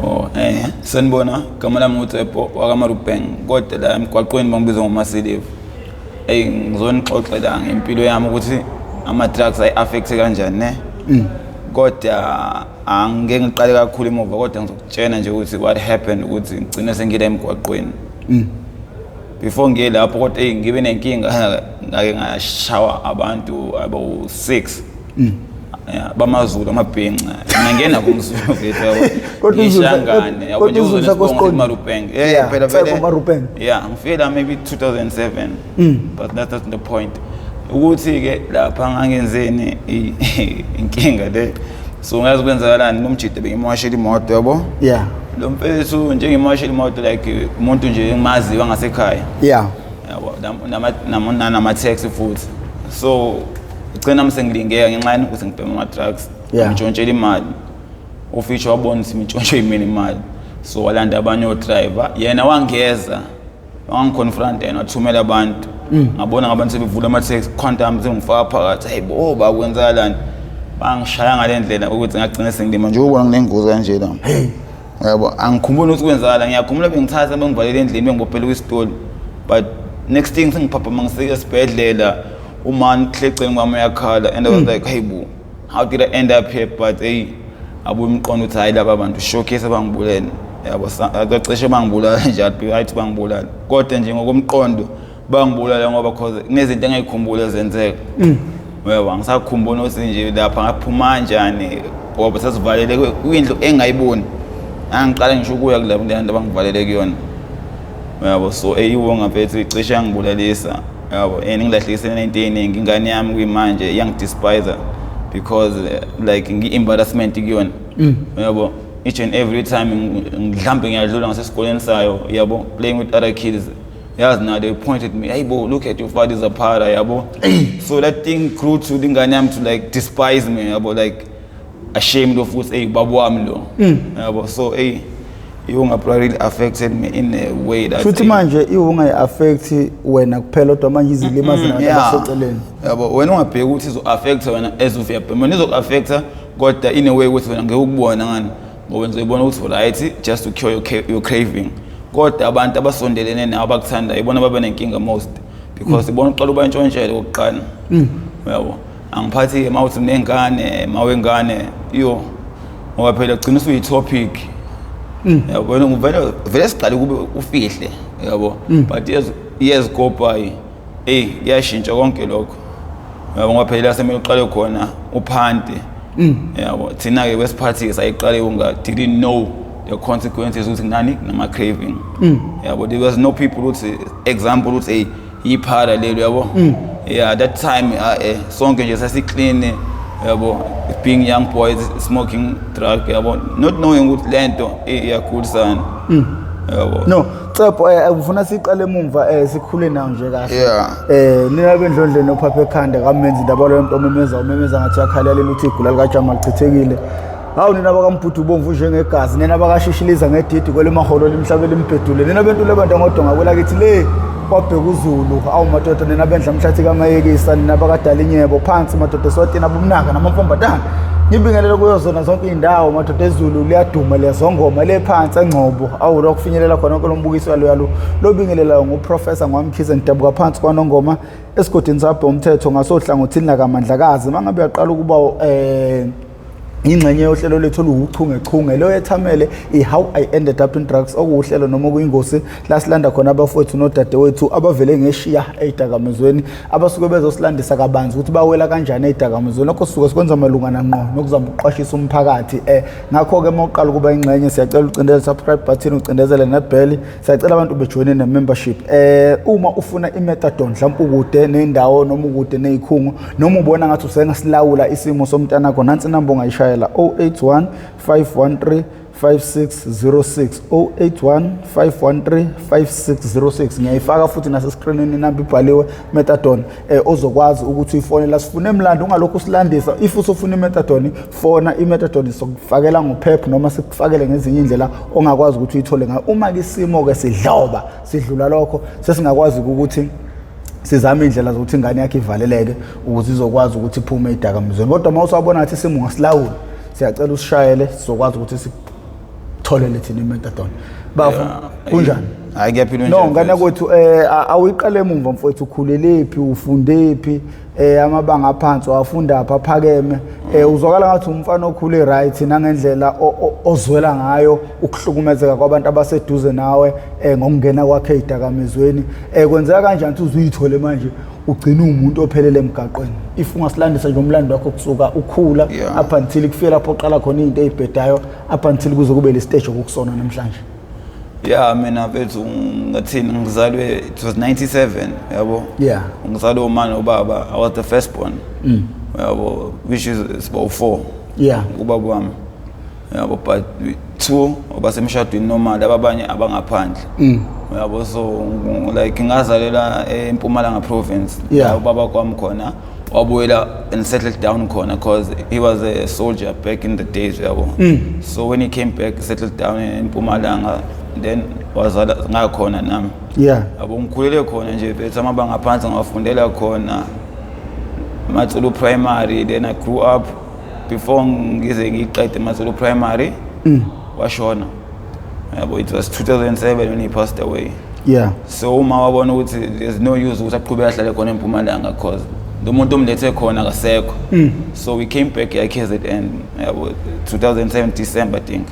Oh sanibona igama lami uTshepo wakaMarubeng kodwa la emgwaqweni bangibiza ngoMasilive. Ngizonixoxela ngempilo yami ukuthi ama-drugs ay-affect kanjani ne. Kodwa angeke ngiqale kakhulu emuva kodwa ngizokutshela nje ukuthi what happened ukuthi ngigcine sengile emgwaqweni. Before ngiye lapho kodwa ngibe nenkinga ngake ngashawa abantu abo-6. BamaZulu amabhenqa ngingena kumZulu kodwa ishangane yabo nje uzosibonga eMarubeng phela eMarubeng ngifike la maybe 2007 but that's not the point ukuthi ke lapha ngangenzeni inkinga le so ngazi kwenzakalani nomjide bengimwashela imoto yabo lo mfethu nje ngimwashela imoto like umuntu nje engimaziwa ngasekhaya yabo nama taxi futhi so ugcina msengilingeka ngenxa yani ukuthi ngibhema ama-drugs ngitshontshela imali ufisho wabona ukuthi ngitshontshe yimini imali so walanda abanye odriver yena wangeza wangiconfront yena wathumela abantu ngabona ngabantu sebevula ama-taxi quantum sengifaka phakathi hayi bo bakwenzakalani bangishaya ngale ndlela ukuthi ngagcina sengilima nje ubona nginengozi kanje la yabo angikhumbula ukuthi kwenzakala ngiyakhumbula bengithatha bengivalele endlini bengibophela kwisitoli but next thing sengiphapha mangisike esibhedlela uman hleceni kwami yakhala and I was like hey boo how did I end up here but hey abuye umqondo uthi hayi laba bantu showcase bangibulele yabo aqeqeshe bangibulala njalo right bangibulala kodwa nje ngokomqondo bangibulala ngoba cause kunezinto engayikhumbula ezenzeka yebo ngisakhumbula ukuthi nje lapha ngaphuma kanjani ngoba sasivalele kwindlu engayiboni angiqala ngisho ukuya kulabo abantu abangivalele kuyona yabo so eyiwo ngaphethe icishe yangibulalisa yabo ngilahlekise nento eningi ingane yami kuyimanje iyangidespise because like ngi-embarrassment kuyona yabo each and every time ngihlambe ngiyadlula ngasesikoleni sayo yabo playing with other kids yazi now they pointed me hey bo look at your father's a para yabo so that thing grew to ingane yami to like despise me yabo like ashamed of ukuthi hey babu wami lo yabo so hey iwunga really affected me in a way that futhi manje iwunga affect wena kuphela kodwa manje izilimazi nabaseceleni yabo wena ungabheka ukuthi izo affect wena as of yap mina izo affect kodwa in a way ukuthi wena ngeke ukubona ngani ngoba ngizoyibona ukuthi right just to cure your craving kodwa abantu abasondelene nawe abakuthanda ibona babe nenkinga most because ibona uqala uba intshontshele oqala yabo angiphathi emawuthi nengane mawengane iyo ngoba phela gcina uyi topic yabo wena vele siqale kube ufihle yabo but years go by yashintsha konke lokho yabo ngoba phela semele uqale khona uphanti yabo thina ke wesiphathi sayiqale didn't know the consequences ukuthi nani nama craving yabo there was no people ukuthi example ukuthi iphara lelo yabo that time sonke nje sasiclean yabo being young boys smoking drug yabo not knowing ukuthi lento iyakhulisa yabo no Tshepo ufuna siqale emumva sikhule nawo nje kahle nina bendlondleni ophapha ekhanda kamenzi indaba lo umemeza ngathi yakhalela ukuthi igula lika Jama lichithekile hawu nina bakaMbhudu ubomvu njengegazi nina bakashishiliza ngedidi kwele maholo limhlabela impedule nina bentu lebantu ngodonga kwela kithi le kwabheka uZulu awu madoda nina bendla mhlathi kamayekisa nina bakadala inyebo phansi madoda sotina abumnaka namamfombatana ngibingelela kuyo zona zonke indawo madoda eZulu liyaduma lezongoma lephansi engcobo awu lokufinyelela khona konke lombukiso yalo lobingelela nguprofessor ngwamkhize Ntabuka phansi kwanongoma esigodini sabhe umthetho ngasohlangothini la kaMandlakazi mangabe yaqala ukuba ingxenye yohlelo lethu oluchungechunge lo yethamele how I ended up in drugs okuhlelo noma kuyingosi la silanda khona abafowethu nodadewethu abavele ngeshiya ezidakamizweni abasuke bezosilandisa kabanzi ukuthi bawela kanjani ezidakamizweni lokho sisuke sikwenza malungana ngqo nokuzama uqwashisa umphakathi ngakho ke mawuqala kuba ingxenye siyacela ucindezele subscribe button ucindezele nebell siyacela abantu bejoine ne membership uma ufuna imethadone mhlawumbe ukude nendawo noma ukude nezikhungo noma ubona ngathi usengasilawula isimo somntana akho nansi number ongayishaya 081 513 5606 081 513 5606 ngiyayifaka futhi nase screenini inamba ibhaliwe methadone ozokwazi ukuthi uyifonela sifune emlando ungalokho usilandisa if usufuna imethadone fona imethadone sokufakela ngophep noma sikufakele ngezinye indlela ongakwazi ukuthi uyithole ngayo uma ke isimo ke sidlula lokho sesingakwazi ukuthi sizama indlela zokuthi ingane yakhe ivaleleke ukuze izokwazi ukuthi iphume idakamizweni kodwa mawusabona ngathi isimo ngasilawula siyacela usishayele sizokwazi ukuthi sitholele thina eMetadon bafu kunjani hayi kuyaphilwa no ngana kwethu awuyiqale emumva mfowethu ukhulelephi ufundephi amabanga aphansi wafunda apha phakeme uzwakala ngathi umfana okhule right nangendlela ozwela ngayo ukuhlukumezeka kwabantu abaseduze nawe ngokungena kwakhe idakamizweni kwenzeka kanjani ukuthi uzuyithole manje ugcina umuntu ophelele emgaqweni if ungasilandisa nje umlando wakho kusuka ukhula up until kufika lapho oqala khona into ezibhedayo up until kuze kube le stage okusona namhlanje yeah mina bethu ngathini ngizalwe it was 97 yabo ngizalwe umama nobaba I was the first born yabo which is about 4 ubaba wami yabo but 2 obasemshadweni normal abanye abangaphandle yabo so like ngazalela eMpumalanga province ubaba kwami khona wabuyela and settled down khona because he was a soldier back in the days yabo so when he came back settled down in Mpumalanga then wazala ngakhona nami yabo ngikhulele khona nje bethu amabanga aphansi ngafundela khona Matsulu primary then I grew up before ngize ngiqede Matsulu primary washona yabo it was 2007 when he passed away so uma wabona ukuthi there's no use ukuthi aqhubeka ahlale khona eMpumalanga because the muntu omlethe khona akasekho so we came back here KZN yabo 2007 December I think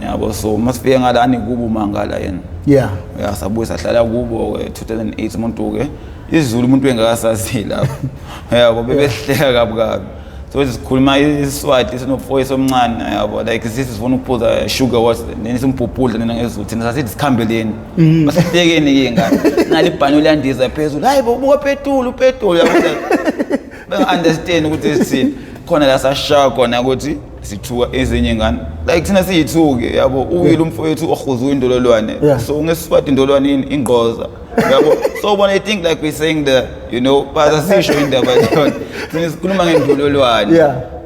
yabo so masifike ngalani kubo mangala yena sabuye sahlala kubo 2008 umuntu ke isiZulu umuntu engakasazi lapho yabo bebehleka kabukabi so sikhuluma iSwati sinofoyisa omncane yabo like sisifuna ukuphuza sugar water then simpupula nina ngezulu thina sasithi sikhambeleni basihlekeni ke ngani ngalibhano landiza phezulu hayi bobuka petrol yabo ba understand ukuthi sithini khona la sashaya khona ukuthi sithuka ezinye ngani like thina siyithuke yabo uwile umfowethu okhuzwa indololwane so ngeSwati indololwane ingqoza yabo so when I think like we saying the you know basisho indaba yona thina sikhuluma ngendololwane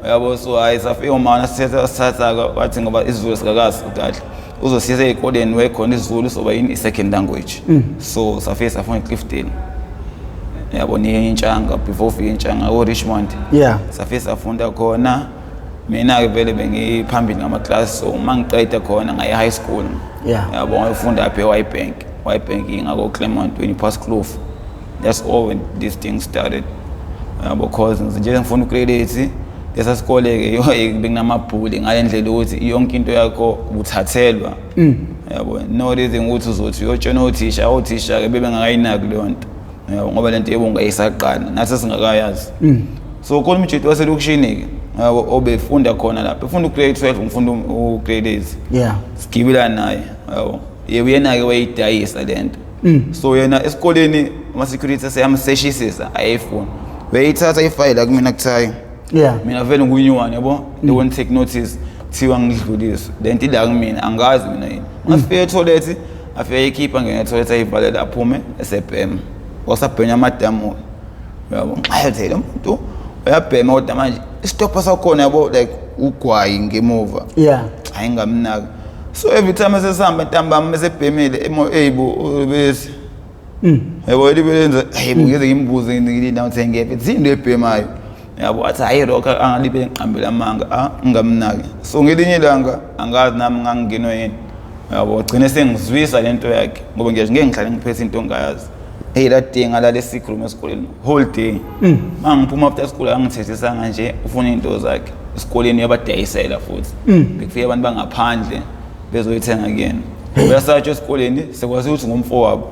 yabo so hayi safika umama sithatha wathi ngoba isiZulu sikakazi kahle uzosiyisa ezikoleni wekhona isiZulu soba yini second language so safika safuna Clifton yabo ni intshanga before ufike intshanga o Richmond safika safunda khona mina ke vele bengiphambili ngama class so mangiqeda khona ngaye high school yabo ngifunda apha eYbank ngako Claremont when you pass Kloof that's all when these things started yabo cause nje ngifuna ucredit lesa sikole ke benginamabhuli ngalendlela ukuthi yonke into yakho ubuthathelwa yabo no reason ukuthi uzothi uyotshona othisha ke bebengakayinaki leyo nto yabo ngoba lento yebongayisaqala nathi singakayazi so khona umjito waselokishini ke obefunda khona lapha ufunda ugrade 12 ngifunda ugrade 8 sigibela naye yabo yena ke wayidayisa lento so yena esikoleni ama security aseyamseshisisa ayefuna wayithatha ifile kumina kuthayi mina vele nguyinywane yabo they won't take notice thiwa ngidlulisa lento ila kumina angazi mina yini ngafike toilet afike ikhipha ngene toilet ayivalela aphume esebhem wasabhenya amadamu yabo ayethele umuntu uyabhema kodwa manje istopha sakhona yabo like ugwayi ngemuva ayingamnaka so every time sesihamba ntambama mesebhemile eyibo bese yabo libenza hayibo ngeze ngimbuze ngilina ukuthi ngephi izinto ebhemayo yabo athi hayi roka angalibe ngiqambela amanga ngamnaki so ngelinye ilanga angazi nami ngangingenwe yini yabo gcine sengizwisa lento yakhe ngoba ngeke ngihlale ngiphethe into ongayazi that day ngalale sikhuluma esikoleni whole day mangiphuma after school angithethesanga nje ufuna into zakhe esikoleni yabadayisela futhi bekufika abantu bangaphandle bezoyithenga again uyasatsha esikoleni sekwazi ukuthi ngumfo wabo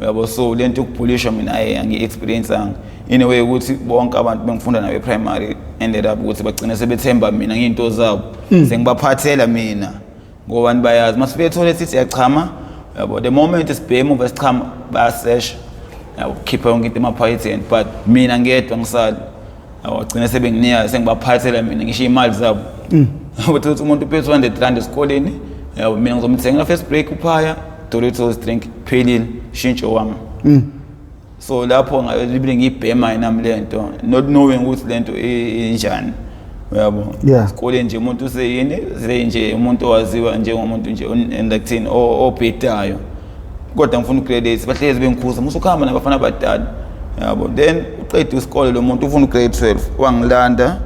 yabo so lento ukuphulisha mina angi-experience anga in a way ukuthi bonke abantu bengifunda nabe primary ended up ukuthi bagcine sebethemba mina ngiyinto zabo sengibaphathela mina ngoba abantu bayazi masifike toilet sithi yachama yabo the moment isibhemu uvesichama bayasesha yabo khipha yonke into emaphaketheni but mina ngedwa ngisala yabo agcine sebenginika sengibaphathela mina ngisho imali zabo ukuthi umuntu uphethe 200 rand esikoleni yabo mina ngizomthenga first break uphaya Doritos drink phelile shintsho wami so lapho ngalibe ngibhema nami lento not knowing ukuthi lento injani yabo esikoleni nje umuntu useyini nje umuntu owaziwa njengomuntu nje endakuthini obhedayo kodwa ngifuna ugrade bahlezi bengikhuza musukhamba nabafana abadala yabo then uqeda isikole lo muntu ufuna ugrade 12 wangilanda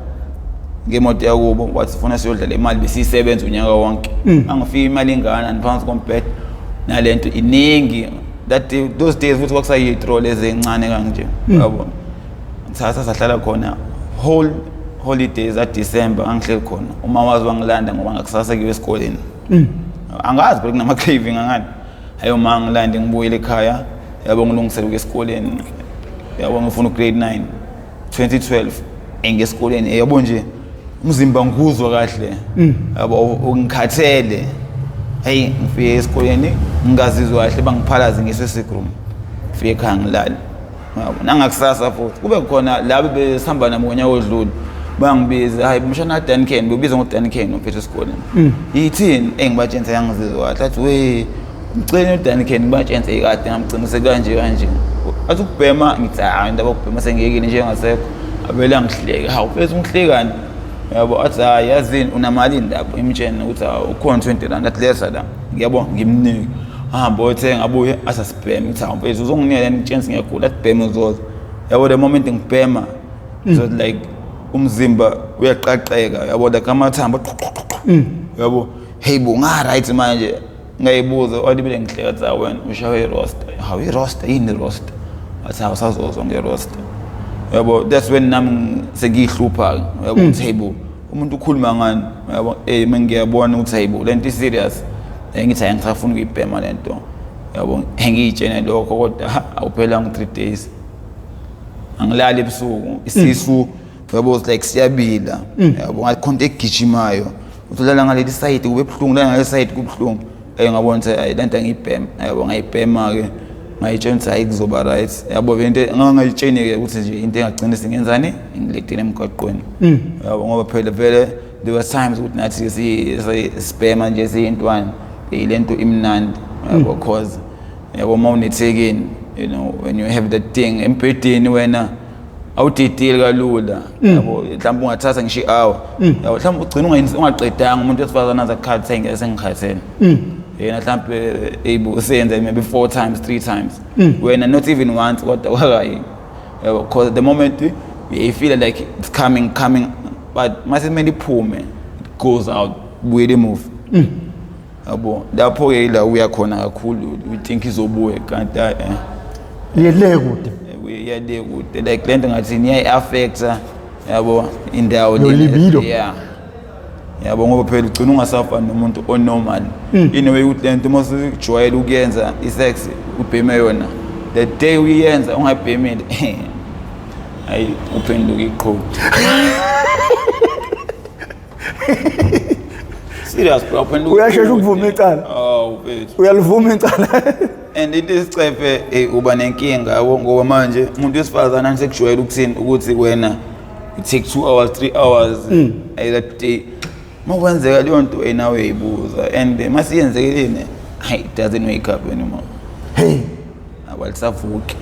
ngemoto yakubo wathi sifuna siyodlala imali besisebenza unyaka wonke angifika imali ingana ngiphansi kombhede nalento iningi those days futhi kwakusayithroll ezincane kanje yabo ngithatha sahlala khona whole holidays at December angihleli khona uma wazi wangilanda ngoba ngakusasa kiwe esikoleni angazi phela kunama craving angani hayo ma ngilanda ngibuyele ekhaya yabo ngilungisela ukesikoleni yabo ngifuna grade 9 2012 engesikoleni yabo nje umzimba nguzwa kahle yabo ungikhathele hey ngifike esikoleni ngingazizwa kahle bangiphalaze ngisesigroom ngifike ekhaya ngilala yabo nangakusasa futhi kube khona labo besihamba nami ngonyaka odlule bangibiza hayi mshana Duncan bebiza ngoDuncan umfethu esikoleni yithini engibatshentsa yangizizwa kahle athi we ngicela uDuncan ngibatshentsa ikade ngamcinise kanje athi ukubhema ngithi hayi indaba ukubhema sengiyekile nje ngasekho abela ngihleka hawu phezulu ungihlekani yabo athi hayi yazini unamali indaba imtshene ukuthi ukhona 20 rand athi lesa la ngiyabo ngimnike hamba othenga abuye asasibhema ngithi hawu phezulu uzonginika le chance ngiyagula athi bhema uzoza yabo the moment ngibhema so like umzimba uyaqaqeka yabo la kamathambo yabo hey bo nga right manje ngayibuza wathi bile ngihleka tsa wena ushawe roster how i roster yini roster athi awusazozwa ngeroster yabo that's when nami sengihlupha yabo uthebo umuntu ukhuluma ngani yabo mengiyabona ukuthi hayibo lento serious ngithi angisafuna ukuyibhema lento yabo ngiyitshene lokho kodwa awuphela ngo 3 days angilali ebusuku isisu yabo like siyabila yabo ngakhonto egijimayo utholala ngaleli side kube buhlungu la ngaleli side kubhlungu ngabona ukuthi lento ngiyibhema yabo ngayibhema ke ngayitshela hayi kuzoba right yabo into ngangayitsheni ke ukuthi nje into engagcina singenzani ngiletile emgaqweni yabo ngoba phela there were times ukuthi nathi sibhema nje siyintwana lento imnandi yabo cause yabo mawunethekeni you know when you have that thing empedini wena awudidile kalula yabo mhlawumbe ungathatha ngisho hour yabo mhlawumbe ugcina ungaqedanga umuntu esifazana zakhathi sengikhathele yena mhlawumbe able usenze maybe 4 times 3 times wena not even once kodwa wakayi yabo because the moment you feel like it's coming but mase many phume it goes out buye move yabo lapho ke la uyakhona kakhulu we think izobuye kanti yele kude yade kude like lento ngathi niya affect yabo indawo yeah yabo ngoba phela ugcina ungasafani nomuntu onormal anyway ukuthi lento mase ujwayela ukuyenza isex ubheme yona the day uyenza ungabhemile ayi uphenduka iqhulu serious bro uphenduka uyashesha ukuvuma icala mfethu uyalivuma icala and into isicephe uba nenkinga ngoba manje umuntu wesifazana anisekujwayela ukuthini ukuthi wena it take 2 hours 3 hours that day makwenzeka leyo nto nawe uyibuza and masiyenzekelene it doesn't wake up anymore hey abalisavuki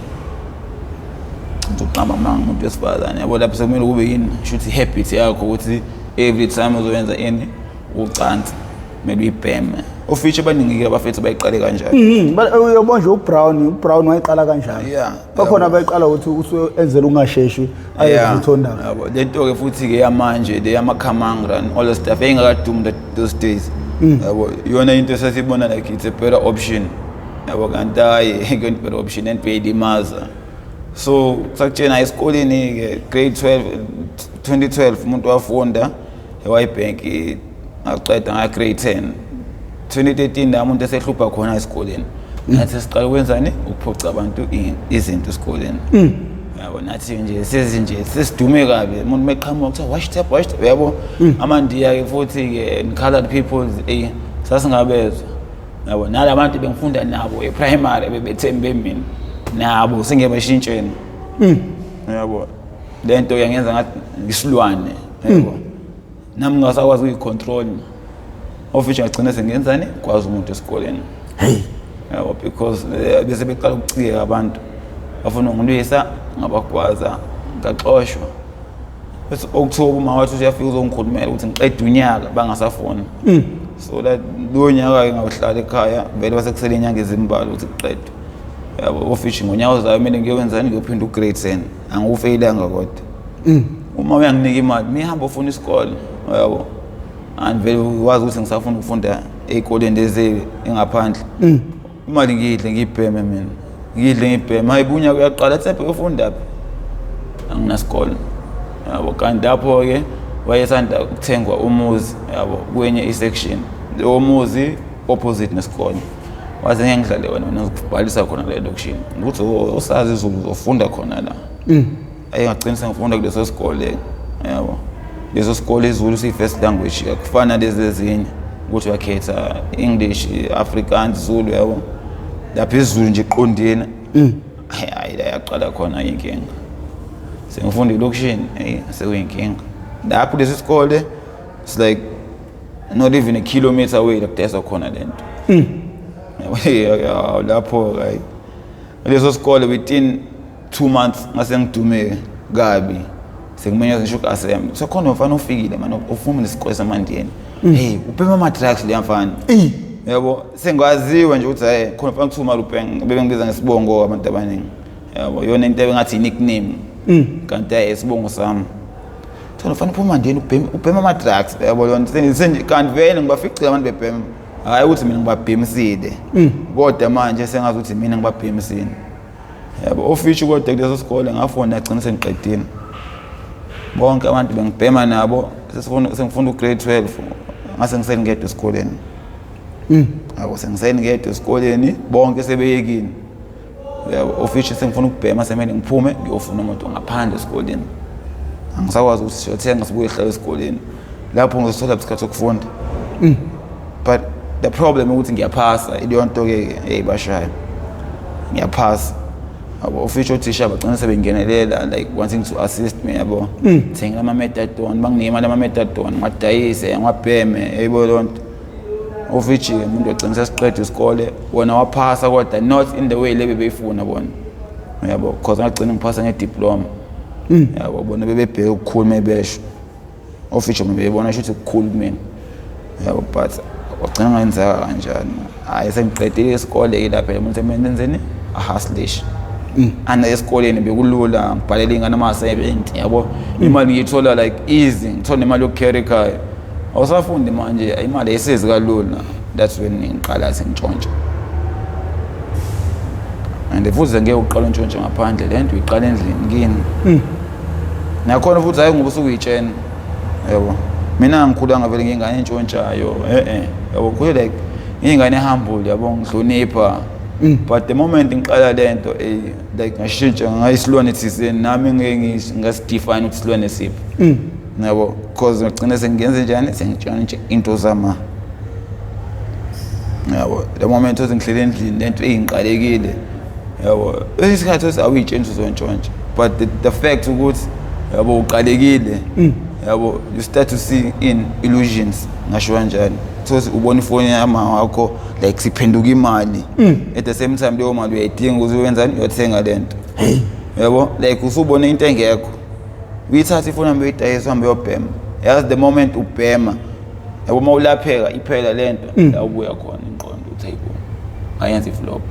uzoqamba manga umuntu wesifazana yabo lapho sekumele kube yini shuthi habit yakho ukuthi every time uzoyenza ini ucansi maybe ibheme ofishe abaningi ke abafethu bayiqale kanjani uyabona nje ubrown wayiqala kanjani bakhona bayiqala ukuthi usenzela ungasheshi ayezithonda yabo lento ke futhi ke yamanje le yamakhamanga all the stuff engakadumi those days yabo yona into esasibona like it's a better option yabo kanti hayi into better option and pay limaza so sakutshena esikoleni ke grade 2012 umuntu wafunda eWaybank aqeda nga grade 10 2013 la umuntu esehlupha khona esikoleni nathi siqala ukwenzani ukuphoca abantu izinto esikoleni yabo nathi nje sesidume kabi umuntu meqhamuka kuthiwa wash tap yabo amandiya ke futhi ke colored people sasingabezwa yabo nalabantu bengifunda nabo eprimary bebethembe mina nabo singebashintsheni yabo lento yangenza ngathi ngisilwane yabo nami ngasakwazi ukuyicontrol ofishe agcina sengenzani kwazi umuntu esikoleni hey yabo because bese beqala ukucika abantu bafuna ngilwisa ngabagwaza ngaxoshwa bese okuthiwa uma wathi uyafika uzongikhulumela ukuthi ngiqeda unyaka bangasafona so la lo nyaka ngawuhlala ekhaya vele basekusele inyanga ezimbalo ukuthi kuqedwe yabo ofishe ngonyaka ozayo mina ngiyowenzani ngiyophinda ugrade 10 angufeyilanga kodwa uma uyanginika imali mihamba ufuna isikole yabo and vele wazi ukuthi ngisafuna ukufunda ezikoleni lezi engaphandle imali ngidle ngibheme mina ngidle ngibheme hayibunya kuyaqala tsephe ufunda phi anginasikole yabo kanti lapho ke wayesanda ukuthengwa umuzi yabo kwenye isection lo muzi opposite nesikole waze ngengidlale wena ngizokubhalisa khona le location ukuthi usazi izulu uzofunda khona la ayengagcina sengifunda kuleso sikole yabo leso sikole izulu si first language akufana lezi ezinye ukuthi wakhetha English Afrikaans Zulu yabo lapha izulu nje iqondina hayi la yaqala khona inkinga sengifunda ilocation sekuyinkinga lapho lesi sikole it's like not even a kilometer away lapho desa khona lento yabo lapho hayi leso sikole within 2 months ngase ngidume kabi sengimenya ngisho kasem sokhona mfana ufikile manje ufuna isikole samandiyeni hey ubhema ama drugs le mfana yabo sengaziwe nje ukuthi hayi khona mfana kuthuma rupeng bebengibiza ngesibongo abantu abaningi yabo yona into engathi nickname kanti isibongo sami thona mfana uphuma ndiyeni ubhema ama drugs yabo lona senje kanti vele ngibaficile abantu bebhema hayi ukuthi mina ngibabhemisile kodwa manje sengazi ukuthi mina ngibabhemisile yabo ofisho kodwa kuleso sikole ngafunda agcina sengiqedile bonke abantu bengibhema nabo sengifunda ugrade 12 ngase ngisengedwa esikoleni yabo sengisengedwa esikoleni bonke sebeyekini yabo ofisho sengifuna ukubhema semele ngiphume ngiyofuna umuntu ngaphandle esikoleni angisakwazi ukuthi siyothenga sibuye ehlala esikoleni lapho ngizothola isikhathi sokufunda but the problem ukuthi ngiyaphasa iliyonto ke eyibashayo ngiyaphasa abo official teacher bagcina sebengenelela like wanting to assist me yabo thenga ama methadone banginike imali ama methadone ngadayise ngwabheme yebo lonto official umuntu ogcina sesiqeda isikole wona waphasa kodwa not in the way lebe beyifuna bona yabo because ngagcina ngiphasa ngediploma yabo bona bebebheka ukukhulu mebesho official bebona ukuthi ukukhulu mina yabo but wagcina ngenzeka kanjani hayi sengiqedile isikole lapha umuntu emenzeni ahaslish ana esikoleni bekulula ngibhalela ingane ama 70 yabo imali ngiyithola like easy ngithola imali yokucarry ekhaya awusafundi manje imali ayisizi kalula that's when ngiqala sengitshontsha and futhi ngeke uqala ntshontsha ngaphandle lento uyiqala endlini kini nakhona futhi hayi ngoba usukuyitshena yabo mina ngikhula ngavele ngingane entshontshayo yabo kuhle like ingane humble yabo ngihlonipha but the moment ngiqala lento like ngashintsha ngayisilwane thizeni nami ngeke ngasidefine ukuthi silwane siphi yabo because ngigcina sengenze njani sengitshana into zama yabo the moment othi ngihlele endlini lento eyinqalekile yabo isikhathi awuyitshentshi uzontshontsha but the fact ukuthi yabo uqalekile yabo you start to see in illusions ngasho kanjani so ubona ifoni yami wakho like siphenduka imali at the same time leyo mali uyayidinga ukuthi wenzani uyothenga lento yabo like usubona into engekho uyithatha ifoni yami uyidayisa uhambe uyobhema yazi the moment ubhema yabo mawulapheka iphela lento la ubuya khona inqondo uthi ayibona ngayenza iflop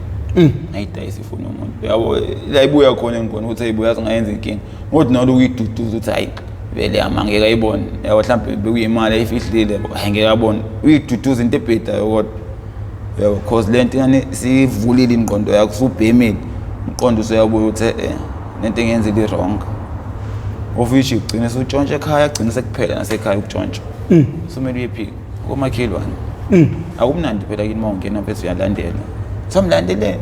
ngayidayisa ifoni yomuntu yabo la ibuya khona inqondo uthi ayibuya yazi ngayenza inkinga ngothi nalo uyiduduza uthi hayi vele amangeke ayibone yabo mhlawumbe bekuyimali efihlile ngeke abone uyiduduza into ebhedayo kodwa yabo cause lento yani sivulile ingqondo yakho usubhemile umqondo useyabuya uthi lento engenze li wrong ofishi ugcina usutshontsha ekhaya ugcina sekuphela nasekhaya ukutshontsha somele uyephika komakhelwane akumnandi phela kini mawungena bese uyalandela samlandeleni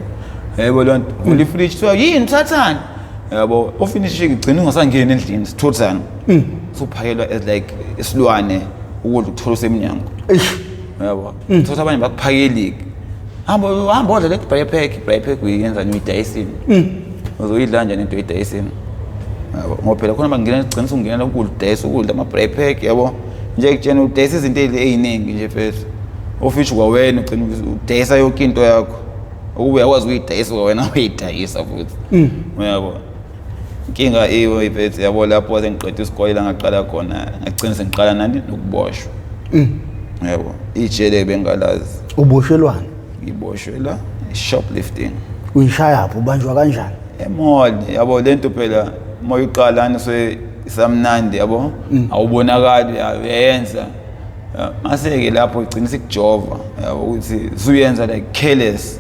yebo lonto uli fridge so yini thathani yabo ofinishi igcina ungasangeni endlini sithothana suphakelwa as like isilwane ukudla ukuthola semnyango yabo thotha abanye bakuphakeli hamba odla le braai pack uyenza uyidayisini uzoyidla kanjani into uyidayisini yabo ngoba phela khona bangena igcina usungena ukudla udayisa ukudla ama braai pack yabo nje ekutshena udayisa izinto eziningi nje phela ofishi kwawena ugcina udayisa yonke into yakho uyakwazi uyidayisa wena uyidayisa futhi yabo inkinga iyo iphethe yabo lapho sengiqeda isikole la ngaqala khona ngagcina sengiqala nani nokuboshwa yabo ijele bengalazi uboshelwana ngiboshwela shoplifting uyishaya pho ubanjwa kanjani emall yabo lento phela moyiqala so isamnandi yabo awubonakali uyayenza mase-ke lapho igcina sikujova ukuthi suyenza like careless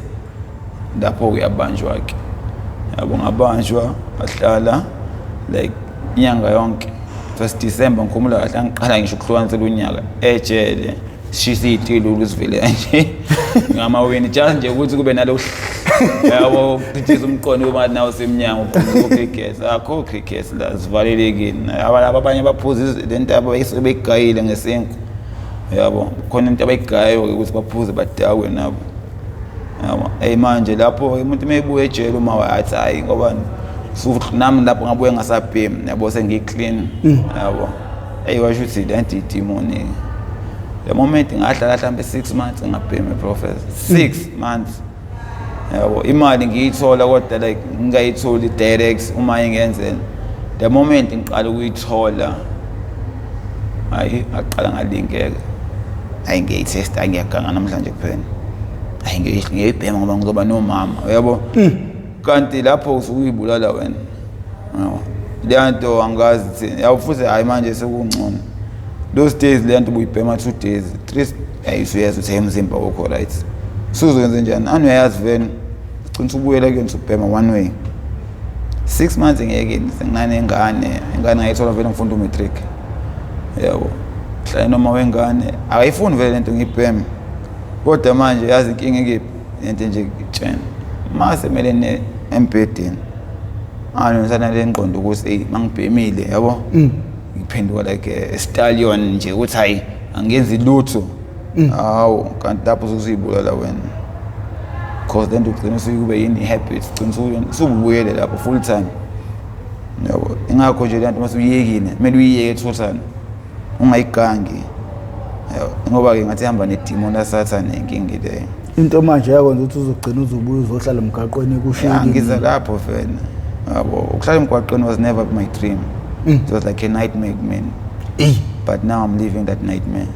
lapho uyabanjwa-ke yabo ngabanjwa ahlala like inyanga yonke 1 December ngikhumbula kahle angiqala ngisho ukuhlukanisela unyaka ejele sishisa iy'tilo sivele nje ngamaweni just nje ukuthi kube nalo yabo kuphithisa umqondo uma nawo semnyango uphuma igesi akho igesi la sivalelekile abanye baphuza le nto abayisebegayile ngesenku yabo khona into abayigayo ukuthi baphuze badakwe nabo yabo manje lapho umuntu meyibuya ejele uma wathi hayi ngoba nami lapho ngabuye ngasabhemi yabo sengiclean yabo washo ukuthi le nto idemoni le moment ngahlala mhlambe 6 months ngabhemi professor 6 months yabo imali ngiyithola kodwa like ngingayitholi direct uma ingenzela the moment ngiqala ukuyithola hayi aqala ngalinkeka hayi ngiyitest angiyaganga namhlanje kuphela hayi ngiyibhema ngoba ngizoba nomama yabo kanti lapho usuyibulala wena le nto angazi thina yawu futhi hayi manje sekungcono those days le nto ubuyibhema 2 days 3 ayisuyazi ukuthi emzimba wakho right suzoyenza njani uyayazi vele ugcina ubuyela kuyona ubhema one way 6 months ngeke senginane ingane ngayithola vele ngifunda umatric yabo hlala noma wengane akayifuni vele lento ngibhema kodwa manje yazi inkinga ngiphi lento nje ngitshena mase kumele embedeni ngizana le ngqondo ukuthi mangibhemile yabo ngiphenduka like a stallion nje ukuthi hayi angenzi lutho hawo kanti lapho usuzibulala wena because then ugcina usukube yini habits ugcina usubuyele lapho full time yabo ingakho nje lento mase uyekile kumele uyiyeke total ungayigangi ngoba ke ngathi hamba nedemon laSathane inkingi leyo into manje yakwenza ukuthi uzogcina uzobuya uzohlala emgaqweni kushiyile ngiza lapho vena yabo ukuhlala emgaqweni was never my dream it was like a nightmare man but now I'm living that nightmare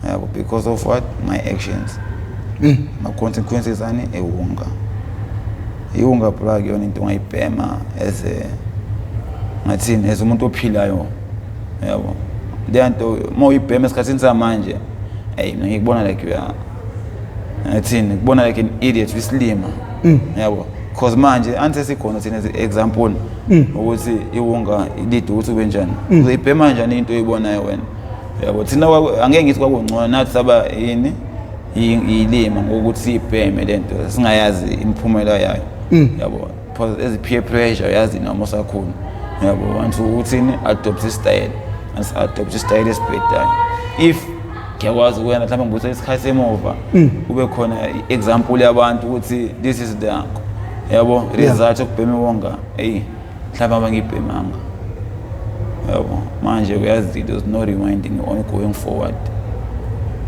yabo because of what my actions my consequences ani iwunga plug yona into ngayibhema as ngathini as umuntu ophilayo yabo lento moyibhema esikhathini samanje mina ngikubona like ngathini ngikubona like an idiot wislima yabo because manje anse sikhona thina example ukuthi iwunga ilide ukuthi ube njani uzayibhema njani into oyibonayo wena yabo thina angeke ngithi kwakungcono nathi saba yini iyilima ngokuthi ibheme lento singayazi imiphumela yayo yabo as peer pressure yazi noma usakhona yabo wantu ukuthini adopt style as adopt style esibhedayo if ngiyakwazi ukuyena mhlawumbe ngibuthe isikhathi semova kube khona example yabantu ukuthi this is the yabo result okubheme wonga mhlawumbe abangibhemanga yabo manje uyazi there's no reminding on going forward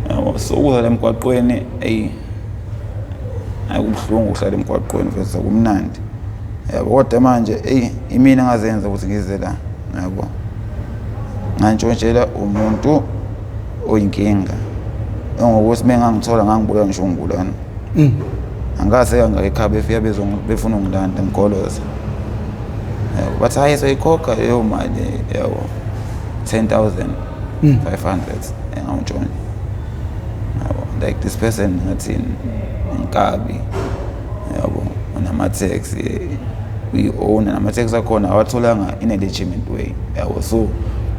yabo so ukuza emgwaqweni ayikubuhlungu uhlala emgwaqweni vese kumnandi yabo kodwa manje imina ngazenza ukuthi ngize la yabo ngantshontshela umuntu oyinkinga ngokuthi bengangithola ngangibula ngisho ngibulana angase angayikhaba efika befuna ungilanda ngikoloza bathi hayi soyikhokha leyo mali yabo 10,500 engawuntshontsha yabo like this person ngathi inkabi yabo unama-taxi we-own nama-taxi akhona awatholanga in a legitimate way yabo so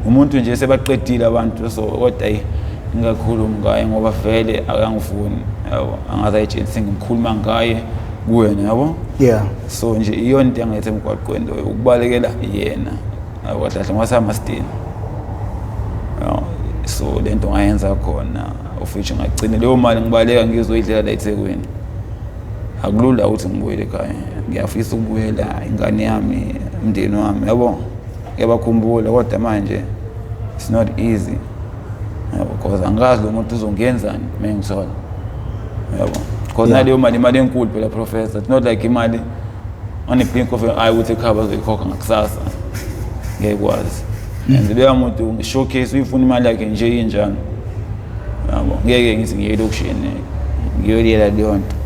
umuntu nje sebaqedile abantu so kodwa ngingakhuluma ngaye ngoba vele akangifuni yabo angazayitshela ngimkhuluma ngaye kuwena yabo so nje iyona into engayithi emgwaqweni ukubalekela yena yabo kahle ngasama stini so lento ngayenza khona ofisho ngagcina leyo mali ngibaleka ngizoyidlela la eThekwini akulula ukuthi ngibuyele ekhaya ngiyafisa ukubuyela ingane yami umndeni wami yabo ngiyabakhumbula kodwa manje it's not easy yabo because angazi lo muntu uzongenzani mengithola yabo because naleyo mali enkulu phela professor it's not like imali on a blink of an eye ukuthi ekhaba zoyikhokha ngakusasa ngekwazi and leyo muntu ngishowcase uyifuna imali yakhe nje injani yabo ngeke ngithi ngiye lokushini ngiyoliyela leyo nto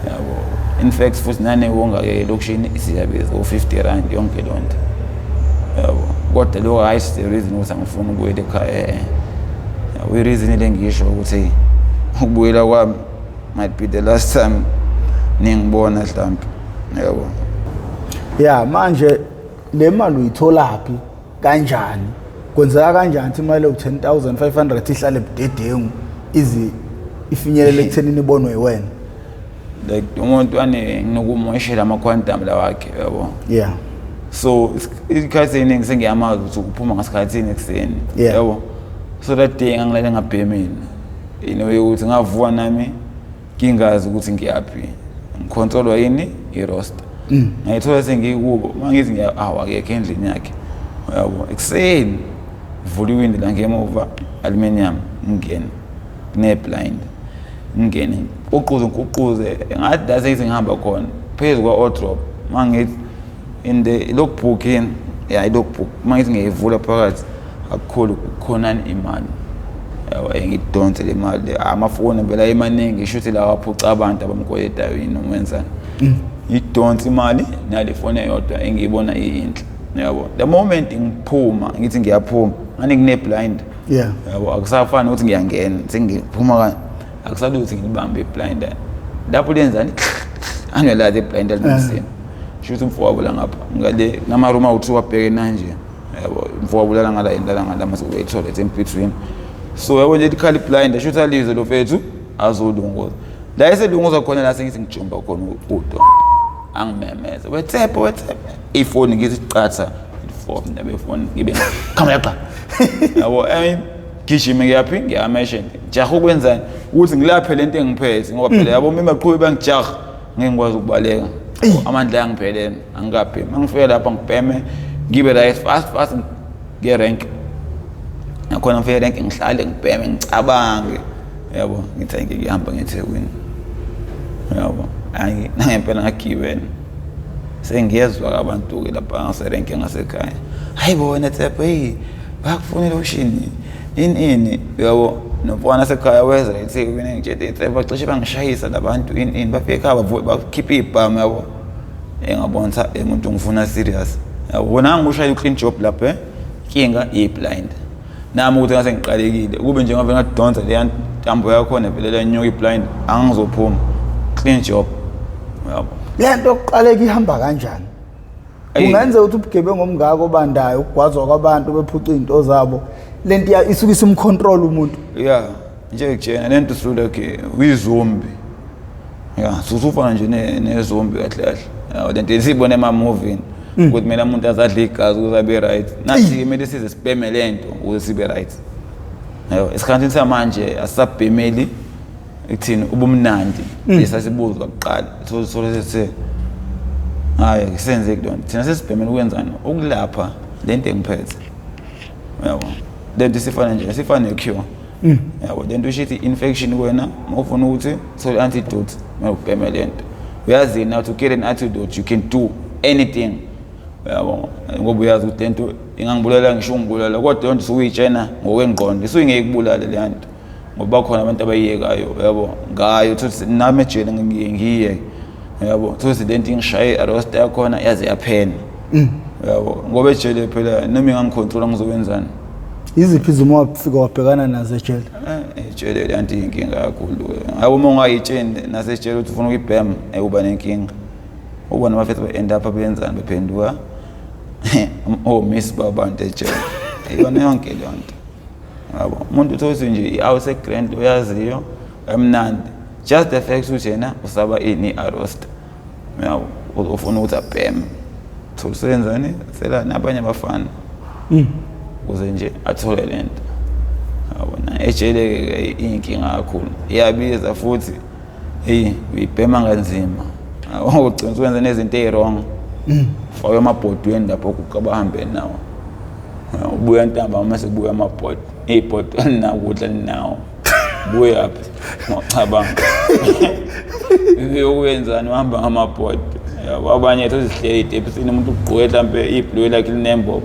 yabo in fact futhi nane wonga ke lokushini isiyabiza u50 rand yonke lonto yabo kodwa lo hayi the reason ukuthi angifuni ukubuyela ekhaya we reason lengisho ukuthi ukubuyela kwami might be the last time ningibona mhlawumbe yabo. Yeah, manje le mali uyitholaphi kanjani? Kwenzeka kanjani imali u10,500 ihlale ebudedengu izi ifinyelele ekuthenini ibonwe wena? Like umuntu nginokumoshela ama quantum la wakhe yabo. Yeah. So isikhathi eningi sengiyamazi ukuthi uphuma ngasikhathini ekseni yabo. So that day ngangilale ngabhemini ukuthi ngavuka nami ngingazi ukuthi ngiyaphi, ngicontrolwa yini i-roster. Ngayithola sengikubo mangithi awakekho endlini yakhe yabo. Ekseni vula iwindi la ngemuva aluminium ngene ne-blind ngene uquze ngathi la seyithi ngihamba khona phezu kwa-wardrobe mangithi in the logbook logbook mangithi ngiyivula phakathi akukhulu khonani imali yabo. Ngidonse le mali amafoni phela emaningi shuthi la waphuca abantu abamkweletayo yini nomwenzana idonse imali nale foni eyodwa engiyibona iyinhle yabo. The moment ngiphuma ngithi ngiyaphuma ngani ngine-blind yabo, akusafani ukuthi ngiyangena sengiphuma kanje akusali ukuthi ngibambe i-blind lapho lenzani anwelazi i-blind elimsini shuthi umfowabo la ngapha ngale namaruma awu-2 abhekena nje yabo. Umfowabo la ngala indala ngala mase uyithola in between. So yabo nje ikhali blind shuthi alize lo fethu azolunguza la eselunguza khona la sengithi ngijumba khona udo angimemeza wethepo ifoni ngithi qatha ifoni nabe phone ngibe khamera qa yabo. Gijime ngiyaphi ngiyameshe jaha ukwenzani ukuthi ngilaphe lento engiphethe ngoba phela yabo mina baqhube bangijaha ngengikwazi ukubaleka amandla yangiphelele angikaphi. Mangifika lapha ngibheme ngibe right fast ngirank nakhona ngifike rank ngihlale ngibheme ngicabange yabo. Ngithi ngihamba ngeThekwini yabo. Ngempela ngagibela sengiyezwa abantu ke lapha ngaserenke ngasekhaya hayi bona Tshepo bakufunela ushini ini yabo. Nomfana sekhaya weza eThekwini ngitshela Tshepo baxeshe bangishayisa labantu ini bafika bakhipha ibhamu yabo. Ngabona umuntu ngifuna serious yabo. Bona ngishaya clean job lapha inkinga i-blind nami ukuthi ngase ngiqalekile kube nje ngave ngadonsa le ntambo yakho nevele le nyoka i-blind angizophuma clean job yabo. Lento yokuqaleka ihamba kanjani? Kungenza ukuthi ubugebengu omngako obandayo ukugwazwa kwabantu bephuca izinto zabo lento isuke isimcontrol umuntu. Yeah, nje kujena lento sulu ke uyizombi. Yeah, susufana nje nezombi kahle kahle. Yawo lento isibone ema-movie ukuthi mina umuntu azadla igazi ukuze abe right. Nathi kumele size sibheme lento ukuze sibe right. Yawo esikhathini samanje asisabhemeli ekuthini ubumnandi lesasibuzwa kuqala solethe hayi kusenze kudona thina sesibhemela ukwenzani ukulapha lento engiphethe yabo. Lento sifana nje sifana ne-cure yabo. Lento ushithi infection kuwena mawufuna ukuthi so antidote mawubheme lento uyazi now to get an antidote you can do anything yabo. Ngoba uyazi ukuthi lento ingangibulala ngisho ngibulala kodwa lento suyitshena ngokwengqondo isuyingeke kubulala le nto ngoba khona abantu abayiyekayo yabo ngayo ukuthi nami ejele ngiye yabo ukuthi lento ingishaye arrest yakhona yaze yaphena yabo. Ngoba ejele phela nami ngangicontrola ngizowenzani. Iziphi izimo wafika wabhekana nazo ejele? Ejele lento inkinga kakhulu yabo. Uma ungayitsheni nasejele ukuthi ufuna ukubhema uba nenkinga ubona bafethu ba-end up benzani bephenduka miss babantu ejele yona yonke le nto yabo. Umuntu uthothi nje i-house grand oyaziyo emnandi just the fact ukuthi yena usaba ini arrest yabo ufuna ukuthi abheme thosenzani sela nabanye abafana ukuze nje athole lento yabo. Na ejele inkinga kakhulu iyabiza futhi uyibhema kanzima ugcina ukwenza nezinto ezirong faka emabhodweni lapho ukubahambe nawo ubuya ntamba mase kubuya amabhodi ibhodi nakudla nawo buya apha ngicabanga uyenzani uhamba ngamabhodi yabo. Abanye sesihleli idephisini umuntu ugqoke mhlambe ibhlue lakhe linembo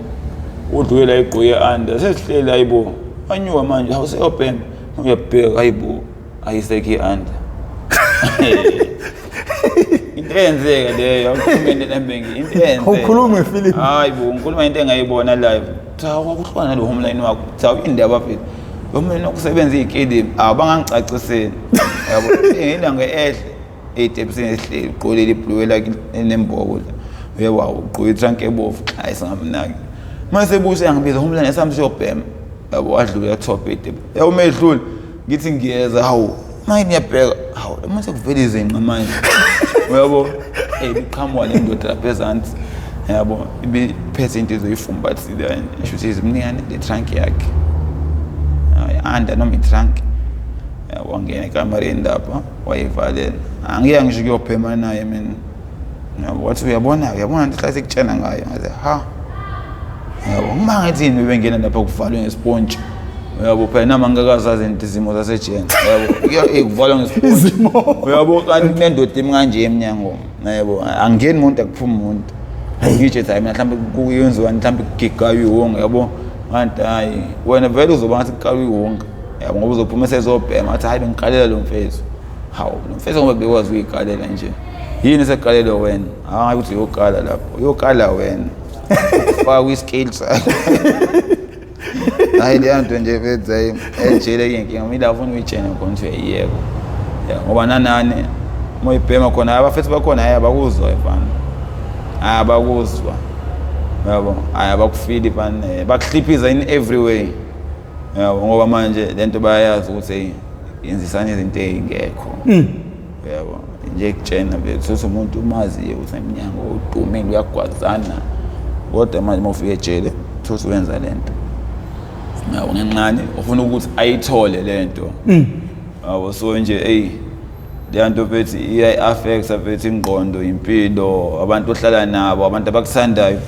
udlula igqoke under sesihleli ayibo anyuwa manje awuseyobhema uyabheka ayibo ayisekho i-under into eyenzeka leyo akukhulumeni nembenge into eyenzeka Awukhulumi ngefilm. hayi bo ngikhuluma into engayibona live cha kwakuhlwana lo homeline wakho cha indaba phela lo mina ukusebenza ikedi abangangicaciseni yabo ngilanga ehle etepsini esihle uqolile iblue like enembobo yebo uqoqa itrunk ebovu hayi singamnaki mase buse angibiza homeline esamshobhema yabo wadlula top etep yabo medlula ngithi ngiyeza hawu manje ngiyabheka hawu manje kuvela izinqa manje yabo ibiqhamuka le ndoda phezansi yabo ibiphethe into ezoyifumbathile isho ukuthi izimningane le trunk yakhe anda noma itrunk wangena ekamereni lapha wayivalela angiya ngisho kuyobhema naye mina yabo wathi uyabona nto hlase kutshena ngayo ngaze ha yabo ngima ngithini bengena lapha kuvalwe ngesponge yabo phela nama ngakazazi izimo zasejeni yabo ikuvalwa ngesponge yabo kanti nendoda emkanje eminyango yabo angeni umuntu akuphuma umuntu ngitshe cha mina mhlawumbe kuyenziwa mhlawumbe kugigayo iwonga yabo kanti hayi wena vele uzoba ngathi kuqala iwonga yabo ngoba uzophuma esezobhema athi hayi bengiqalela lo mfethu hawu lo mfethu ngoba bekwazi ukuyiqalela nje yini seqalelo wena hayi uthi uyokala lapho uyokala wena ufaka kwi-scale sakho hayi le nto nje veze ejele inkinga mina afuna uyitshene khona ukuthi uyayiyeka ngoba nanani moyibhema khona abafethu bakhona hayi abakuzwa efana abakuzwa yabo ayabakufili bani bakuhliphiza in every way yabo ngoba manje lento bayayazi ukuthi yenzisana izinto ezingekho yabo nje kutshena bethu umuntu umaziyo ukuthi eminyango udumile uyagwazana kodwa manje mawufika ejele thothi wenza lento yabo ngencane ufuna ukuthi ayithole lento yabo so nje leyanto bethi iya-affecta bethi ingqondo impilo abantu ohlala nabo abantu abakuthandayo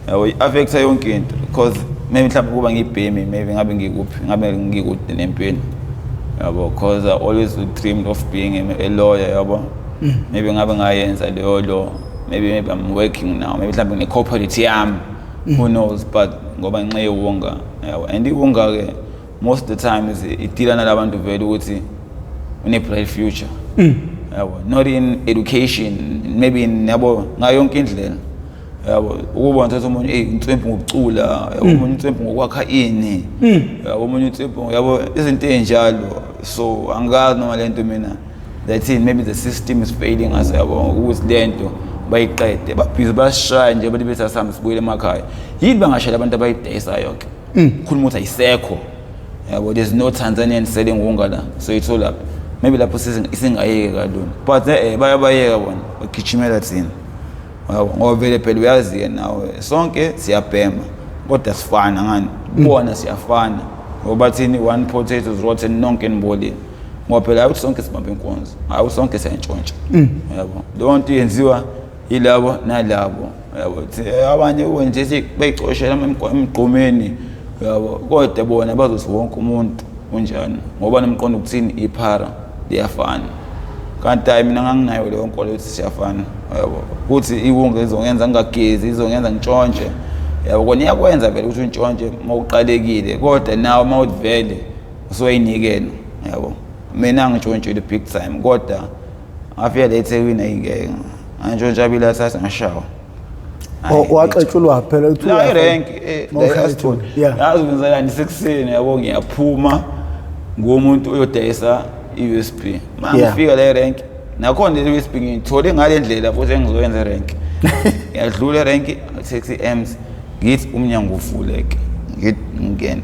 yabo i-affecta yonke into because maybe mhlawumbe kuba ngibhemi maybe ngabe ngikuphi ngabe ngikude nempilo yabo because I always dreamed of being a lawyer yabo maybe ngabe ngayenza leyo law maybe I'm working now maybe mhlawumbe nge-corporate yami who knows but ngoba ngenxa yewonga yabo and iwonga ke most of the time is idila nalabantu vele ukuthi une-bright future yabo not in education maybe in yabo ngayo yonke indlela yabo ukubona ukuthi umuntu inswempu ngokucula yabo umuntu inswempu ngokwakha ini yabo umuntu inswempu yabo izinto ezinjalo so angazi noma lento mina that maybe the system is failing us yabo ukuthi lento bayiqede babhizi bashaya nje bathi bese asihamba sibuyele emakhaya yini bangashela abantu abayidayisayo ke khuluma ukuthi ayisekho yabo there's no Tanzanian selling wonga la so it's all up maybe lapho isingayeke kalula but bayabayeka bona bagijimela thina ngoba vele phela uyazi nawe sonke siyabhema kodwa sifana ngani bona siyafana ngoba thini one potato is rotten nonke nibolile ngoba phela awuthi sonke sibambe inkonzo awuthi sonke siyantshontsha yabo lonto yenziwa ilabo nalabo yabo abanye nje beyicoshela emgqomeni yabo kodwa bona bazothi wonke umuntu unjani ngoba nomqondo ukuthini iphara liyafana kanti hayi mina nganginayo leyo nkolo ukuthi siyafana yabo ukuthi iwonga izongenza ngagezi izongenza ngitshontshe yabo kona iyakwenza vele ukuthi untshontshe mawuqalekile kodwa nawe mawuvele usoyinikela yabo mina ngitshontshile big time kodwa afika eThekwini ayingeke antshontsha bila sasa ngashawa waxetshulwa phela uthi la rank yazi ngizala ndisekuseni yabo ngiyaphuma ngomuntu uyodayisa i-USB mangifika la rank nakhona le USB ngithole ngale ndlela futhi engizoyenza rank yadlula rank taxi M's ngithi umnyango uvuleke ngingena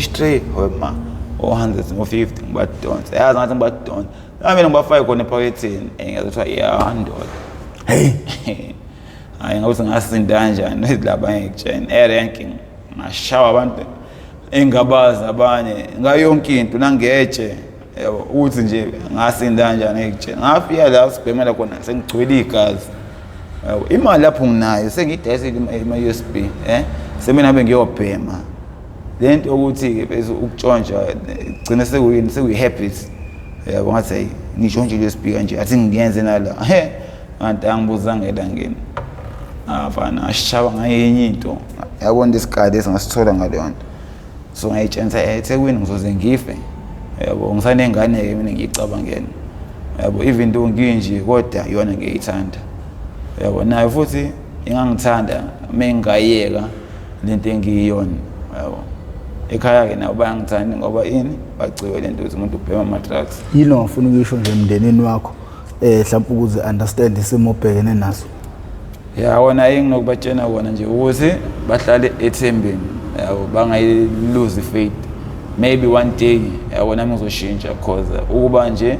straight homa 100 no50 ngibadonsa yazi ngathi ngibadonsa mina ngibafaka khona ephaketheni ngiyazothiwa iyandoda hayi ngawuthi ngasinda kanjani laba ngikutshena ranking ngashawa abantu engabazi abanye ngayonke into nangetshe yabo uthi nje ngasinda kanjani ngikutshena ngafika la sibhemela khona sengigcwele igazi yabo imali lapho nginayo sengidayisile ima-USB semina bengiyobhema lento ukuthi ke bese ukutshontsha gcina sekuyi-habit yabo ngathi hayi ngitshontshile USB kanje athi ngiyenze nala kanti angibuzanga elangeni afana ashaba ngayenye into yabona isikade esingasithola ngaleyo nto so ngayitshentsa eThekwini ngizoze ngife yabo ngisanengane ke mina ngiyicabangela yabo even though nginje kodwa yona ngiyithanda yabo nayo futhi ingangithanda mengayeka lento engiyiyona yabo ekhaya ke nabo bayangithanda ngoba ini bagciwe lento ukuthi umuntu ubhema ama-drugs. Yini ongafuna ukuyisho nje emndenini wakho mhlawumbe ukuze understand isimo obhekene naso? Ya wona enginokubatshena wona nje ukuthi bahlale ethembeni yabo bangayi-lose faith. Maybe one day yabo nami ngizoshintsha because ukuba nje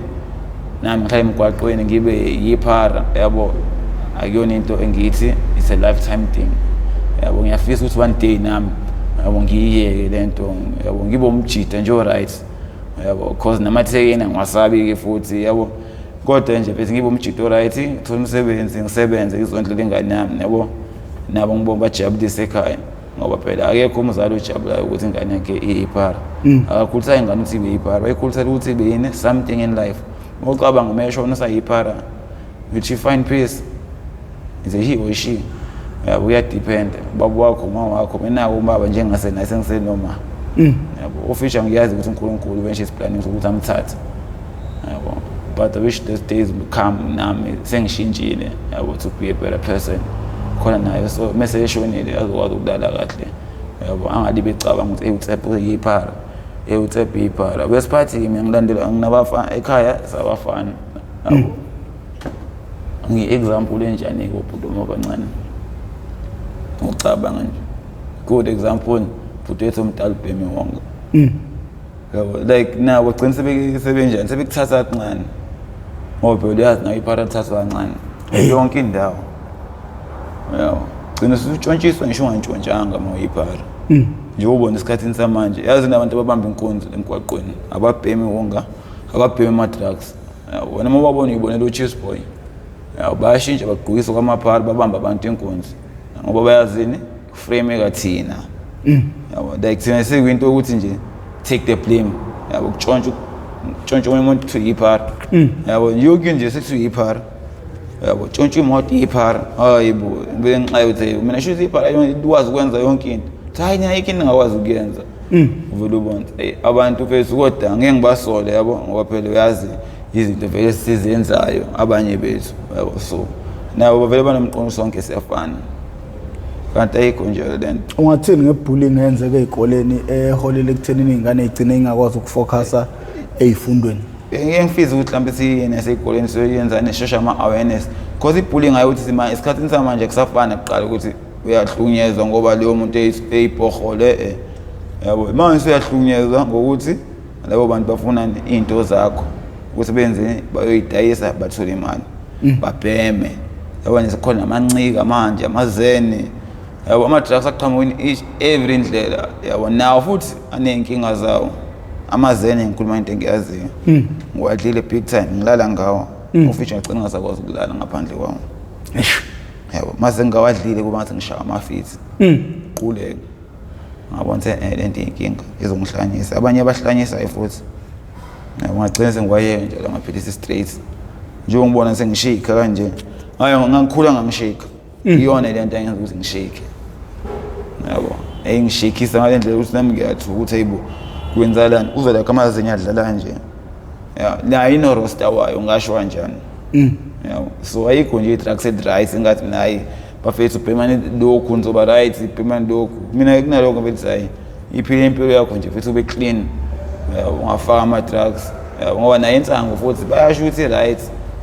nami ngihlala emgwaqweni ngibe yiphara yabo akuyona into engithi it's a lifetime thing yabo ngiyafisa ukuthi one day nami yabo ngiyiyeke lento yabo ngibe umjida nje right yabo because namathekeni ngiwasabi ke futhi yabo kodwa nje bese ngibe umjida right ngithola umsebenzi ngisebenze ngizondlela ingane yami yabo nabo ngibona bajabulise ekhaya ngoba phela akekho umzali ojabulayo ukuthi ingane yakhe iyiphara akakhulisa ingane ukuthi ibe yiphara bayikhulisa ukuthi ibe yini something in life. Ngokucabanga umesho usayiphara will she find peace? Is it he or she? Yabo uyadepend baba wakho mama wakho mina ubaba njengasena sengisenoma yabo official ngiyazi ukuthi uNkulunkulu when she's planning ukuthi amthathe yabo but I wish those days will come nami sengishintshile yabo to be a better person khona nayo so message eshonile azokwazi ukudala kahle yabo angalibe ecabanga ukuthi uTsepho yiphara uTsepho yiphara besiphathi mina ngilandela nginabafana ekhaya sabafana yabo ngi-example enjani kubhuti abancane ucabanga nje good example bhuti wethu omdala ubhemi wonke yabo like nabo gcina sebenjani sebekuthatha kancane ngoba uyazi nayo iphara lithathwa kancane yonke indawo yabo gcina usutshontshiswa ngisho ungantshontshanga uma uyiphara nje ubona esikhathini samanje yazi nabantu ababamba inkunzi emgwaqweni ababhemi wonga ababhemi ama-drugs yabo noma babona uyibonela u-Cheese Boy yabo bayashintsha bagqokisa kwamaphara babamba abantu inkunzi ngoba bayazini frame ekathina yabo like thina sekuyinto ukuthi nje take the blame yabo kutshontsha umuntu to yiphara yabo yonke nje sethi yiphara yabo tshontsha imoto yiphara hayibo ngibele ngixa ukuthi mina sho yiphara ikwazi ukwenza yonke into hayi ayikho into engakwazi ukuyenza uvela ubona abantu bethu kodwa ngeke ngibasole yabo ngoba phela uyazi izinto vele sizenzayo abanye bethu yabo so nabo bavele banomqondo sonke siyafana kanti ayikho nje lento. Ungathini ngebullying eyenzeka ezikoleni eholele ekuthenini ingane igcine ingakwazi ukufocusa ezifundweni? Ngeke ngifise ukuthi mhlawumbe siyene ezikoleni soyenza neshesha ama-awareness because ibullying ayokuthi sima esikhathini samanje kusafana kuqala ukuthi uyahlukunyezwa ngoba leyo muntu eyibhohole yabo manje uyahlukunyezwa ngokuthi labo bantu bafuna into zakho ukuthi benze bayoyidayisa bathole imali babheme yabo nesikhona amancika manje amazene yabo ama-drugs aqhamuka every indlela yabo nawo futhi aney'nkinga zawo amazene ngikhuluma into engiyaziyo ngiwadlile big time ngilala ngawo ofisha ngigcina ngasakwazi ukulala ngaphandle kwawo yabo mase ngingawadlile kuba ngathi ngishaya amafithi quleke ngabona ukuthi lento inkinga izongihlanyisa abanye abahlanyisayo futhi yabo ngagcina sengiwayeka nje la ngaphilisa straight njengoba ngibona sengishika kanje hayi ngangikhula ngangishika iyona lento engenza ukuthi ngishike yabo ngishikisa ngale ndlela ukuthi nami ngiyathuka ukuthi hayibo kwenzalani uzela kamazenya adlala nje la ino roster wayo ngasho kanjani yabo so ayikho nje i-drugs rights ngathi mina hayi bafethu permanent lokhu ngizoba right permanent lokhu mina kunalokho bethi hayi iphile impilo yakho nje futhi ube clean ungafaka ama-drugs ngoba nayo insango futhi bayasho ukuthi right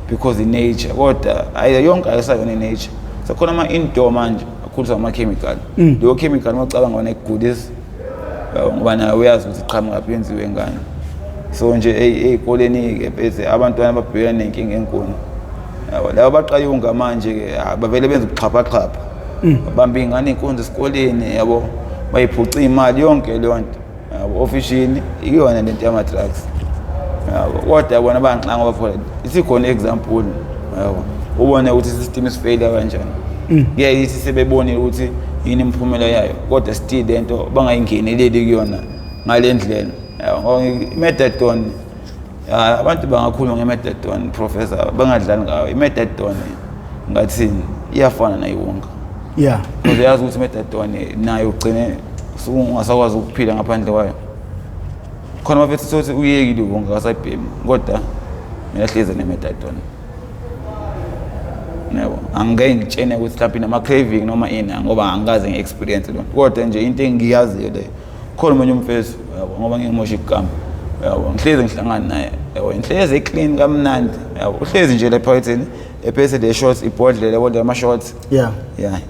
because i-nature kodwa yonke ayisayona i-nature sekhona ama-indoor manje akhuliswa ama-chemical leyo chemical macabanga wona ekugulisa ngoba nayo uyazi ukuthi iqhamuka yenziwe ngani so nje ey'koleni-ke bese abantwana babhekana nenkinga enkulu yabo labo baqayunga manje-ke bavele benza ubuxhaphaxhapha babamba iy'ngane iy'nkunzi esikoleni yabo bayiphuca iy'mali yonke leyo nto yabo ofishini iyona lento yama-drugs yabo kodwa bona bangixa ngoba phela isikhona i-example yabo ubone ukuthi i-system isifeyila kanjani ngeke ithi sebebonile ukuthi yini imiphumela yayo kodwa still lento bangayingeneleli kuyona ngale ndlela yabo i-methadone abantu bangakhuluma nge-methadone professor bangadlali ngayo i-methadone ngathini iyafana nayiwonga because yazi ukuthi i-methadone nayo ugcine ungasakwazi ukuphila ngaphandle kwayo khona mafethi sothi uyekile uwonga kasayibhemi kodwa mina hleze ne-methadone yabo angeke ngitshene ukuthi mhlawumbe nama craving noma ini ngoba angikaze ngeexperience lo kodwa nje into engiyaziyo le khona umunye umfethu yabo ngoba ngingimosha igama yabo ngihlezi ngihlangana naye yabo inhlezi eclean kamnandi yabo uhlezi nje la phakathini ephethe le shorts ibhodlela kodwa ama shorts yeah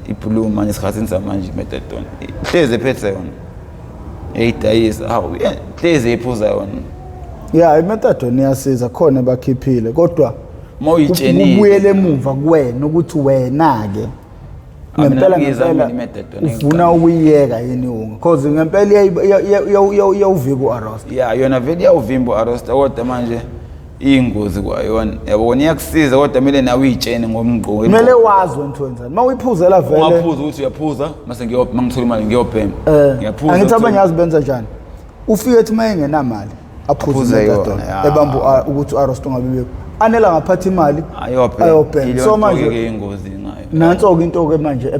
iblue manje isikhathini samanje methadone ihlezi ephethe yona eyidayisa hawu ihlezi ephuza yona imethadone iyasiza khona bakhiphile kodwa mawuyitshenile ubuyele emuva kuwena ukuthi wena ke ngempela ufuna ukuyiyeka yini unga because ngempela iyawuvika uarrest yona vele iyawuvimba uarrest kodwa manje ingozi kwayona yabona iyakusiza kodwa kumele nawe uyitshene ngomgqo kumele wazi wena wenzani mawuyiphuzela vele waphuza ukuthi uyaphuza mase mangithola imali ngiyobhema ngiyaphuza angithi abanye azibenza njani ufike ethi mayengenamali aphuze imetadone ebamba ukuthi uarrest ungabe anela ngaphatha imali ayobhema so manje ingozi ngayo nanso into ke manje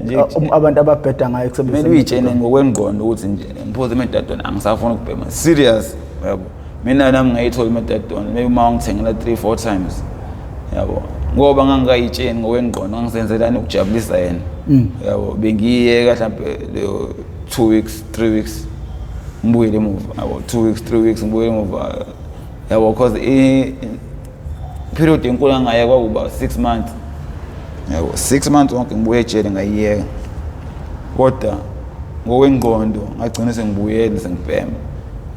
abantu ababheda ngayo kusebenzisa kumele uyitshene ngokwengqondo ukuthi nje ngiphuza imetadone angisafuna ukubhema serious yabo mina nami ngayithola imetadone maybe uma ngithengela 3-4 times yabo ngoba ngangayitsheni ngokwengqondo ngangisenzelani ukujabulisa yena yabo bengiyeka mhlawumbe leyo 2 weeks 3 weeks ngibuyele emuva yabo 2 weeks 3 weeks ngibuyele emuva yabo because period enkulu ngayeka kwakuba 6 months yabo 6 months wonke ngibuye ejele ngayiyeka kodwa ngokwengqondo ngagcina sengibuyele sengibhema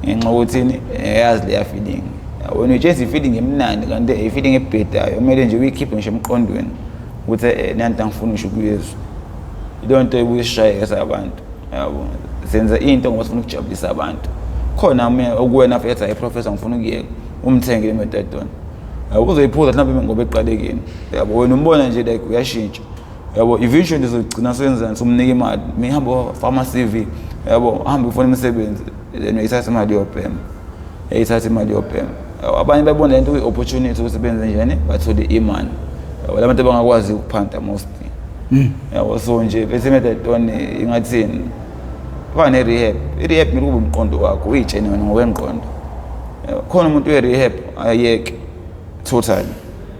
ngenxa ukuthi yazi leya feeling wena ujethi feeling emnandi kanti feeling ebhedayo kumele nje uyikhiphe ngisho emqondweni ukuthi nanti angifuni ngisho kuyesu idonto ebuyishaye abantu yabo senza into ngoba sifuna ukujabulisa abantu khona mina okuwena afetha iprofessor ngifuna ukuyeka umthengele imetadone yabo uzoyiphuza mhlawumbe ngoba eqalekeni yabo wena umbona nje like uyashintsha yabo eventually uzogcina senzani somnika imali mihamba pharmacy CV yabo hamba ufuna imisebenzi then uyithatha imali yobhema abanye babona lento kwi-opportunity ukusebenza njani bathole imali yabo labantu bangakwazi ukuphanta mostly yabo so nje bese imetadone ingathini fana ne-rehab i-rehab kumele kube umqondo wakho uyitshene wena ngokwengqondo khona umuntu we-rehab ayeke totally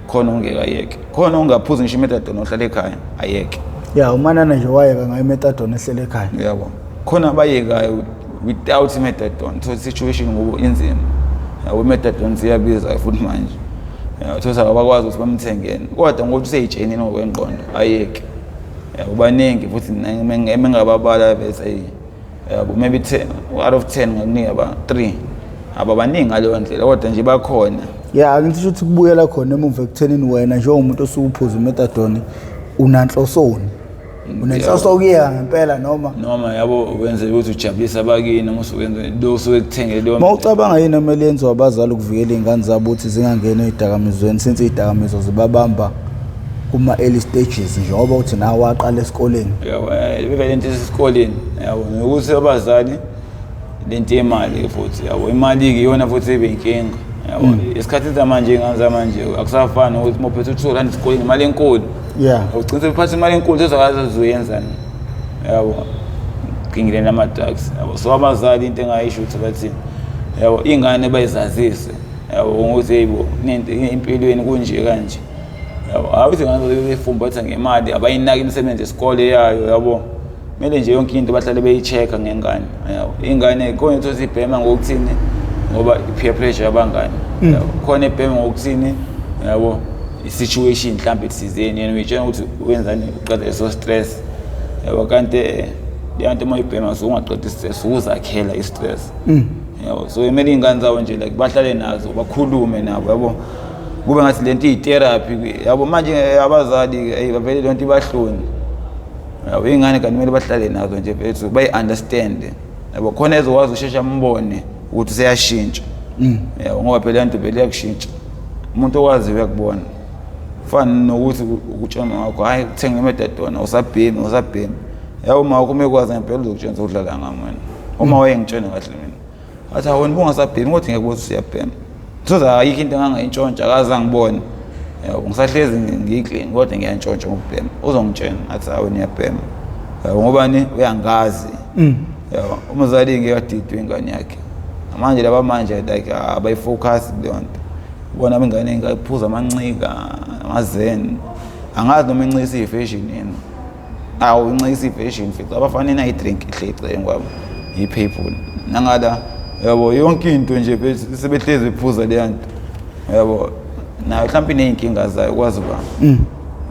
khona ungeke ayeke khona ungaphuzi ngisho imetadone ohlala ekhaya ayeke umanana nje wayeka ngayo imetadone ehlele ekhaya yabo khona abayekayo without imetadone so situation ngoku inzima yabo imetadone siyabiza futhi manje thosa abakwazi ukuthi bamthengene kodwa ngokuthi useyitsheni ngokwengqondo ayeke yabo baningi futhi ngengababala bese yabo maybe 10 out of 10 ngakunika ba 3 ababaningi ngaleyo ndlela kodwa nje bakhona angithi ukuthi kubuyela khona emuva ekuthenini wena njengomuntu osuphuza imetadone unanhlosoni unenhloso ukuyeka ngempela noma yabo wenze ukuthi ujabulisa abakini noma usuwenza lo usukuthengele leyo mawucabanga yini emeli yenziwa abazali ukuvikela izingane zabo ukuthi zingangena ezidakamizweni since izidakamizwa zibabamba kuma early stages njengoba uthi nawe waqala esikoleni bevele into esikoleni yabo ukuthi abazali lento yemali futhi yabo imali ke yona futhi ebeyinkinga yabo esikhathini zamanje nganzamanje akusafani ukuthi mophethe uthola esikoleni imali enkulu ucinze uphatha imali enkulu ezokwazi uzoyenzani yabo kingile nama drugs yabo so abazali into engayisho ukuthi bathi yabo ingane bayizazise yabo ukuthi yibo nento empilweni kunje kanje yabo awuthi ngane befumbatha ngemali abayinaki imisebenzi esikole yayo yabo mele nje yonke into bahlale beyichecka ngengane yabo ingane khona into zibhema ngokuthini ngoba peer pressure yabangani yabo khona ebhema ngokuthini yabo i-situation mhlawumbe ethizeni yena uyitshela ukuthi wenzani uqeda so stress yabo kanti leyanto mayibhema so ungaqeda i-stress uzakhela i-stress yabo so imele ingane zawo nje like bahlale nazo bakhulume nabo yabo kube ngathi lento iyi-therapy yabo manje abazali bavele lento ibahloni yabo ingane kanti kumele bahlale nazo nje bethu bayi-understand yabo khona ezokwazi ushesha mbone ukuthi seyashintsha yabo ngoba phela lento vele iyakushintsha umuntu okwazi uyakubona fana nokuthi ukutshona wakho hayi uthenga imetadone usabhemi yabo uma wakho umekwazi ngempela uzokutshena udlala ngamona uma wayengitshena kahle mina athi awona bungasabhemi kodwa ngeke ukuthi usiyabhema thoza ayikho into engangayintshontsha akaze angibone yabo ngisahlezi ngiclean kodwa ngiyantshontsha ngokubhema uzongitshena athi awona iyabhema yabo ngobani uyangazi yabo umzali ngiyadidwa ingane yakhe manje laba manje like abayifocus beyond bona ingane ingaphuza amancika amazeni angazi noma incisa i-fashion yena awu incisa i-fashion fithi abafana nayi-drink ihle kwabo yi-people nangala yabo yonke into nje sebehlezi bephuza leya nto yabo nayo mhlawumbe iney'nkinga zayo kwazi uba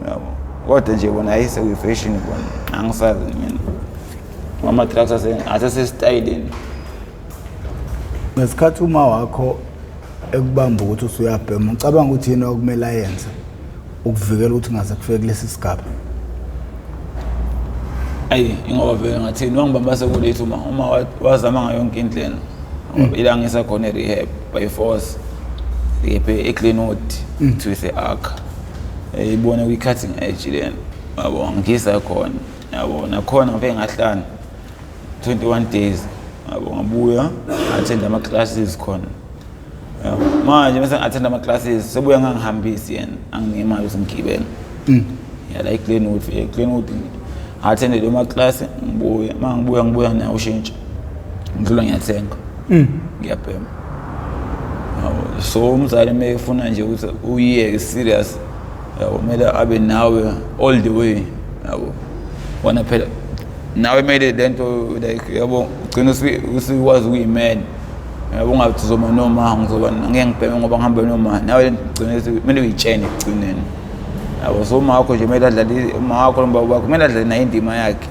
yabo kodwa nje bona ayisekuyi-fashion bona angisazi mina ama-drugs asesesitayileni. Ngesikhathi uma wakho ekubamba ukuthi usuyabhema ucabanga ukuthi yini okumele ayenze ukuvikela ukuthi ngaze kufike kulesi sigaba? Ayi ingoba vele ngathini wangibamba sekulethu uma wazama ngayo yonke indlela ngoba ila ngisakhona e-rehab by force e-Glenwood to se-Ark ibona kwi-cutting edge lena yabo ngisa khona yabo nakhona ngifike ngahlala 21 days yabo ngabuya attend ama-classes khona manje bese attend ama-classes sebuya ngangihambisi yena anginemali usengigibela yala e-Glenwood attended ama-class ngibuya mangibuya nayo ushintsha ngidlula ngiyathenga ngiyabhema yabo so umzali mefuna nje ukuthi uyiyeke serious yabo kumele abe nawe all the way yabo wona phela nawe made lento like yabo ugcina usiwazi ukuyimela yabo ungathi uzoma noma ngizoba ngeke ngibheme ngoba ngihambe noma nawe ugcina kumele uyitshene egcineni yabo so uma wakho nje kumele adlale uma wakho nomba wakho kumele adlale nayo indima yakhe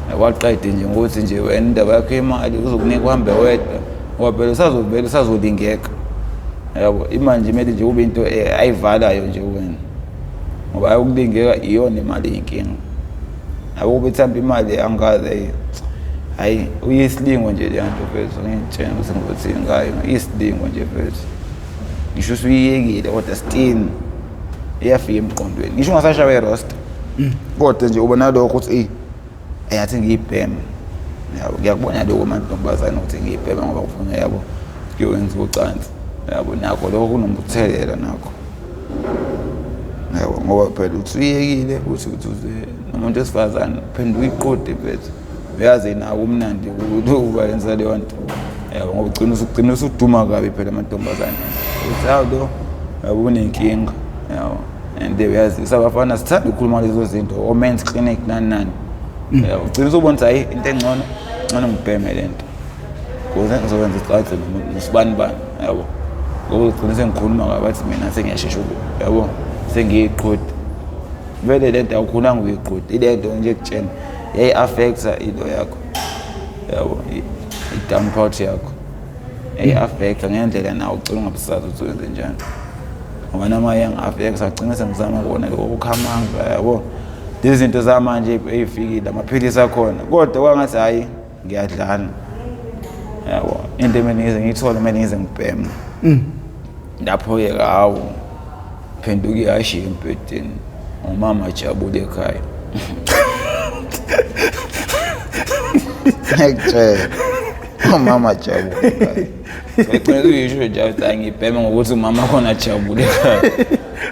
yakwaqede nje ngokuthi nje wena indaba yakho imali uzokunika uhambe wedwa ngoba phela usazolingeka yabo imanje kumele nje kube into ayivalayo nje wena ngoba ayokulingeka iyona imali inkinga akube thambi imali angazi hayi uyisilingo nje le nto phezulu ngitshela ukuthi ngokuthi ngayo isilingo nje phezulu ngisho usuyiyekile kodwa still iyafika emqondweni ngisho ungasashawe i-roster kodwa nje ubona lokho ukuthi ayathi ngiyibheme yabo ngiyakubona lokho amantombazane ukuthi ngiyibheme ngoba kufuna yabo kuyenza ucansi yabo nakho lokho kunomthelela nakho yabo ngoba phela uthi uyekile uthi umuntu esifazane phenduka iqodi phezulu uyazi nawo umnandi ukuba yenza leyo nto yabo ngoba ugcina usuduma kabi phela amantombazane uthi hawo yabo unenkinga yabo and they uyazi sabafana sithanda ukukhuluma lezo zinto o men's clinic nani yabo ugcina usubona ukuthi hayi into engcono ngibheme lento ukuze ngizokwenza iqathe nesibanibani yabo ngoba ugcina sengikhuluma ngabathi mina sengiyashesha yabo sengiyiqhodi vele lento awukhulanga uyiqhodi ile nto nje ekutshena yayi-affecta into yakho yabo i-downpout yakho yayi-affecta ngendlela nawe ugcina ungabusazi ukuthi wenze njani ngoba nama yang-affecta agcina sengizama kona lokho ukhamanga yabo lezi zinto zamanje ey'fikile amaphilisi akhona kodwa kwangathi hhayi ngiyadlala yabo into emele ngize ngiyithole kumele ngize ngibheme lapho-ke hawu phenduka ihashiye embhedeni umama ajabule ekhaya ngiyakutshela umama ajabule ekhaya ngigcina uyisho nje ukuthi ngibheme ngokuthi umama khona ajabule ekhaya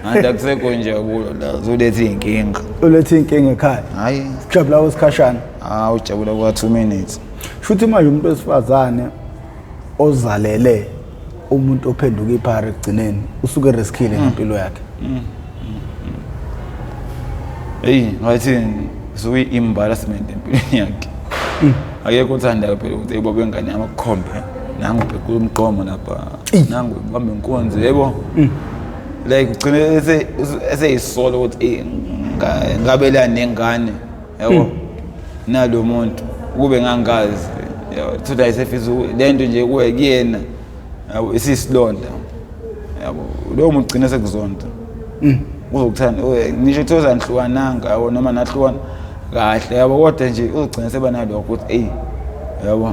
anti akusekho njabulo la uzoletha iy'nkinga uletha iy'nkinga ekhaya hhayi ujabula kwesikhashana ujabula kwa-2 minutes shuthi manje umuntu wesifazane ozalele umuntu ophenduka iphara ekugcineni usuke riskile ngempilo yakhe ngathi suyi-embarrassment empilweni yakhe akekho uthandayo phela ukuthi yebo bengane yami akukhombe nangibhekula umqomo lapha nangibambe inkonzo yebo like ugcine eseyisolo ukuthi ngabelani nengane yabo nalo muntu kube ngangazi yabo thuthi ayisefisa le nto nje kuwe kuyena yabo isisilonda yabo lowo muntu ugcine sekuzonda uzokuthanda ngisho ukuthi uzanihlukananga yabo noma nahlukana kahle yabo kodwa nje uzogcina seba nalokho ukuthi yabo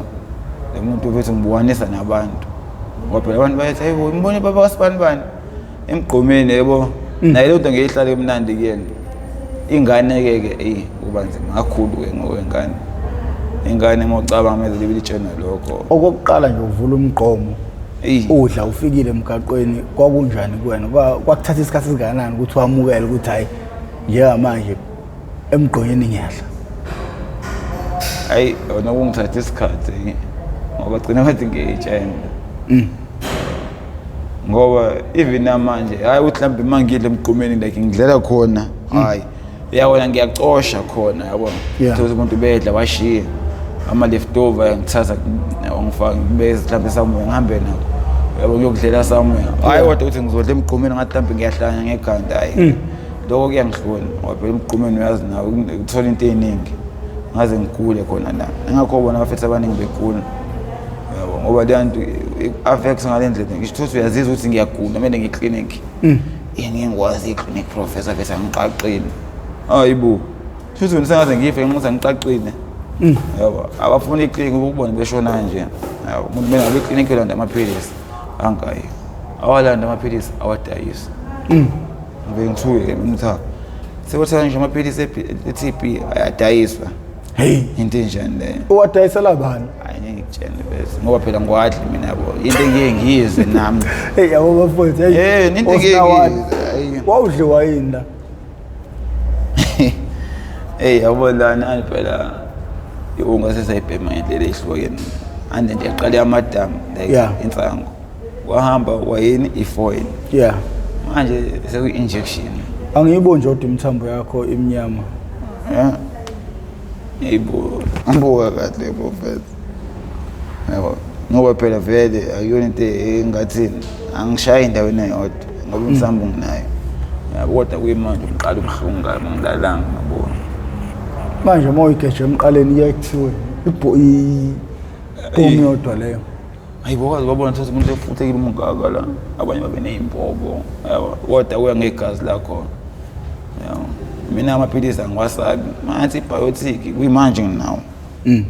le muntu bethu ngibukanisa nabantu ngoba phela abantu bayethi hayibo imbone baba kasibanibani emgqomeni yebo naye lento ngeyihlala emnandi kuyena ingane-ke kuba nzima kakhulu-ke ngokwengane ingane ngocabanga meze libe litshena lokho okokuqala nje uvula umgqomo udla ufikile emgaqweni kwakunjani kuwena kwakuthatha isikhathi esingakanani ukuthi wamukele ukuthi hayi njengamanje emgqonyeni ngiyadla hayi yona kungithatha isikhathi ngoba gcina bathi ngiyitshena ngoba even namanje hayi uthi mhlawumbe uma ngidla emgqomeni like ngidlela khona hayi uyabona ngiyacosha khona yabona ukuthi umuntu bedla washiya ama leftover ngithatha ngifaka ngibeze mhlawumbe somewhere ngihambe nako yabo ngiyokudlela somewhere hayi kodwa uthi ngizodla emgqumeni ngathi mhlawumbe ngiyahlanya ngekhanda hayi lokho kuyangihloni ngoba phela emgqumeni uyazi nawe uthola into eziningi ngaze ngigule khona la engakho bona bafethu abaningi begula yabo ngoba leyanto affects ngalendlela ngisho ukuthi uyazizwa ukuthi ngiyagula kumele ngiclinic ngingwazi iclinic professor bese ngiqaqile hayibo futhi ngisengaze ngife ngithi ngiqaqile yabo abafuna iclinic ukubona beshona nje yabo umuntu bena iclinic elanda amaphilisi angayi awalanda amaphilisi awadayisa ngibe ngithuke umtha sekuthatha nje amaphilisi e-TB ayadayiswa hey into enjani le uwadayisela bani hayi ngikutshela bese ngoba phela ngiwadli mina yabo into engiyeke ngiyizwe nami hey yabo bafowethu hey into engiyeke wawudliwa yini la hey yabo lana phela ungasesayibhema ngendlela ehlukene ande nje yaqala amadamu like insango wahamba wayini ifoil manje seku-injection angiyiboni nje kodwa imithambo yakho imnyama ngibuka kahle professor yabo ngoba phela vele akuyona into engathini angishayi endaweni eyodwa ngoba umsambo nginayo yabo kodwa kuyimanje ngiqala ubuhlungu ngami ngilalanga ngabona manje uma uyigeje emqaleni iyakuthiwe ibhomu yodwa leyo hayibo kwazi babona ukuthi umuntu efuthekile umugaka la abanye babe nezimbobo yabo kodwa kuya ngegazi lakho yabo mina amaphilisi angiwasabi manje ibiotic kuyimanje nginawo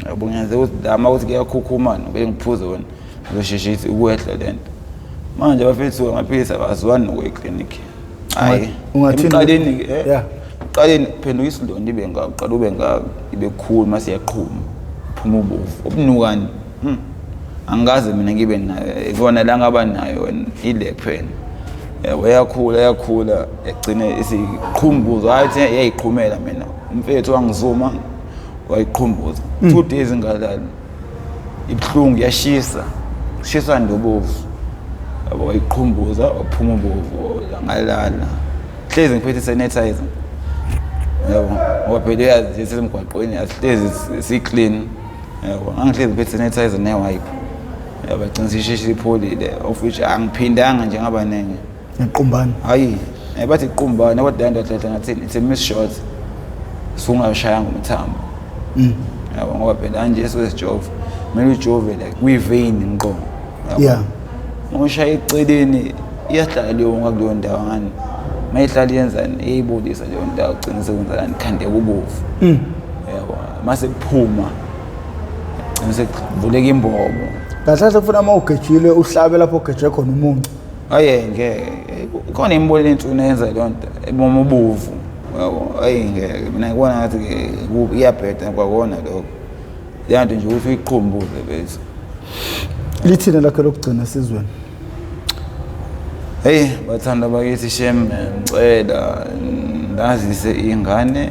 yabo ngiyazi ukuthi dama ukuthi kuyakhukhumana bese ngiphuze wona ngizosheshisa ukwehla lento manje bafethu amaphilisi abazwani nokweclinic hayi emqaleni uqaleni phenduka isilonda ibe ngaqala ube ibe khulu mase yaqhuma phuma ubovu obunukani angaze mina ngibe nayo ikona la ngaba nayo ile phela yakhula egcine isiqhumbuzo hayi yayiqhumela mina umfethu wangizuma wayiqhumbuza 2 days ngalala ibhlungu yashisa ndobovu yabo wayiqhumbuza waphuma ubovu ngalala hlezi ngiphethe sanitizer yabo ngoba phela yazi sesemgwaqweni asihlezi si clean yabo angihlezi ngiphethe sanitizer ne wipe yabo gcina sisheshe ipholile of which angiphindanga nje ngabanenge equmbani hayi bathi iqumbani kodwa ndohlela ngathini it's a miss shot sungashayanga umthambo yabo ngoba phela nje esizojova kumele ujove like kwi-vein ngqo yabo ngoshaya eceleni iyahlala leyo ngakuleyo ndawo ngani mayihlala yenzani eyibulisa leyo ndawo ugcina sekwenzalani khande kubovu yabo mase kuphuma ugcina sekuvuleka imbobo kahle sekufuna uma ugejile uhlabe lapho ugeje khona umuntu hayi ngeke khona imboni lentuna yenza leyo nto eboma ubovu yabo hayi ngeke mina ngibona ngathi iyabheda kwakona lokho leyanto nje ukuthi uyiqhumbuze bese lithina lakhe lokugcina sizweni hey bathanda bakithi shem ngicela ngazise ingane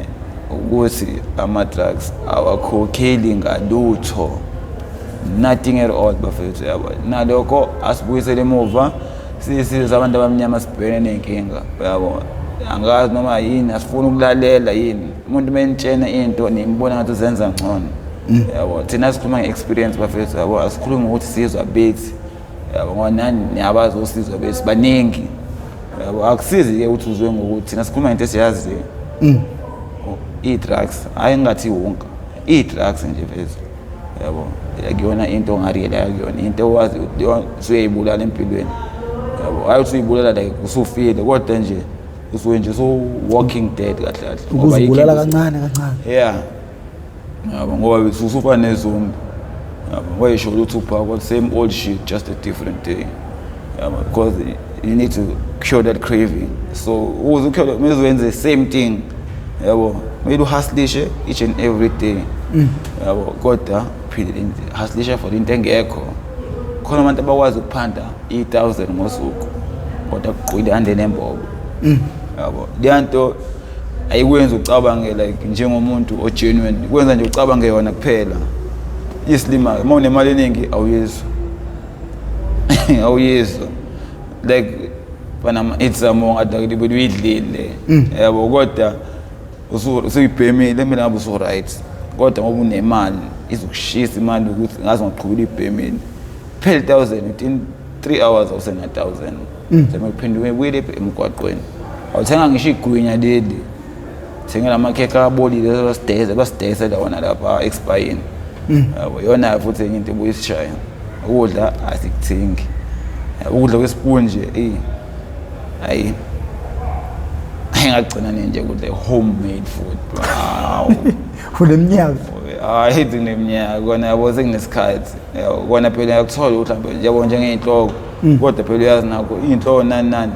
ukuthi ama drugs awakhokheli ngalutho nothing at all bafethu yabo nalokho asibuyisele emuva sisize abantu abamnyama sibhekene nenkinga yabo angazi noma yini asifuna ukulalela yini umuntu mentshena into nimbona ngathi uzenza ngcono yabo thina sikhuluma ngeexperience bafethu yabo asikhulumi ukuthi sizwa bethi yabo ngoba nani niyabazi usizwa bethi baningi yabo akusizi ke ukuthi uzwe ngokuthi thina sikhuluma into esiyazi i-drugs hayi ngathi wonke i-drugs nje bese yabo akuyona into ongariyela akuyona into owazi usuyayibulala empilweni yabo hayi usuyibulala like usufile kodwa nje usuke nje so walking dead kahle kahle ukuzibulala kancane yeah yabo ngoba usufa nezombi yabo wayisho ukuthi upha same old shit just a different day yabo because you need to cure that craving so uzukhela mezoyenza the same thing yabo mele uhustlishe each and every day yabo kodwa phela hustlisha for into engekho khona abantu abakwazi ukuphanda 1000 ngosuku kodwa kuqhwile ande nembobo yabo leyanto ayikwenza ucabange like njengomuntu o genuine kwenza nje ucabange yona kuphela islima uma unemali eningi awuyizwa like banama hits among adakuthi beluyidlile yabo kodwa usuyibhemile mina ngabe usu right kodwa ngoba unemali izokushisa imali ukuthi ngaze ngoqhubula ibhemile phela 1000 within 3 hours awusena 1000 semaphinduke ubuyele emgwaqweni awuthenga ngisho igwinya leli thengela amakhekhe abolile basidayise la wona lapha expire yabo yona futhi enye into ebuyisishaya ukudla asikuthengi ukudla kwespoon nje hayi ngagcina nje ukudla homemade food wow uneminyaka hayi ngineminyaka kona yabo sekunesikhathi kona phela yakuthola ukuthi mhlawumbe yabo njengeinhloko kodwa phela uyazi nakho inhloko nani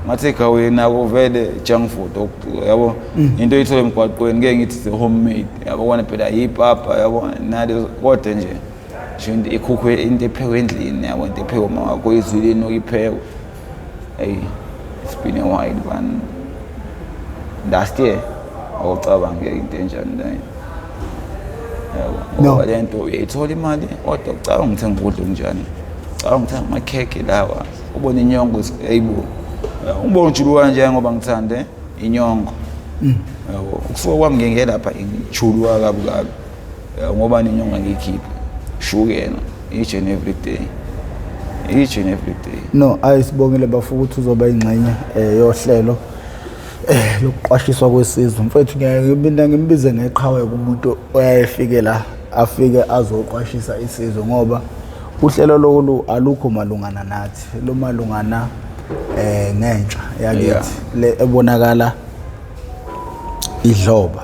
ngathi egawe nako vele junk food yabo into oyithola emgwaqweni ngeke ngithi homemade yabo kona phela yipapa yabo nalo kodwa nje into ekhukhwe into ephekwe endlini yabo into ephekwe mama wakho izwilini oyiphekwe hey it's been a while man last year awucabange into enjani la yabo ngoba lento uyayithola imali kodwa ucabanga ngithenga ukudla okunjani ucabanga ngithenga amakhekhe lawa ubona inyongo eyibo ubona ujulu kanje ngoba ngithande inyongo yabo ukusuka kwami ngeke lapha ingijulwa kabi ngoba inyongo ngiyikhipha shukela each and every day no ayisibongile bafuka ukuthi uzoba ingxenye yohlelo lokuqwashiswa kwesizwe mfethu ngimbize ngeqhawe kumuntu oyayefike la afike azoqwashisa isizwe ngoba uhlelo lokulu alukho malungana nathi lo malungana ngentsha yakithi le ebonakala idloba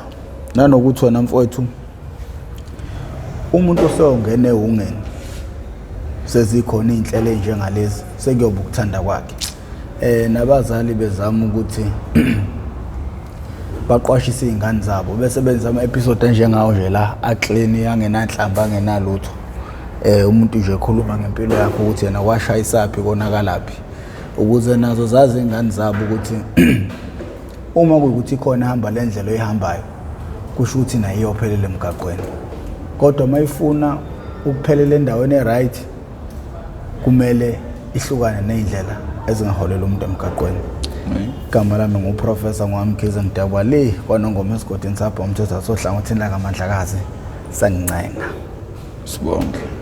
nanokuthi wena mfowethu umuntu osongene ungene sezikhona inhlelo njengalezi sekuyoba ukuthanda kwakhe nabazali bezama ukuthi baqwashise izingane zabo besebenzisa ama-episode enjengawo nje la aclean yangenanhlamba angenalutho umuntu nje ekhuluma ngempilo yakhe ukuthi yena washayisaphi konakalaphi ukuze nazo zazi izingane zabo ukuthi uma kuyikuthi khona ihamba lendlela oyihambayo kusho ukuthi nayo iyophelela emgaqweni kodwa mayifuna ukuphelela endaweni eright kumele ihlukane nezindlela ezingaholela umuntu emgaqweni igama lami nguprofessor Ngwamkhize Mdabwa le kwanongoma esigodini sapha umthetho sohlangothini la kaMandlakazi sangincenga sibonke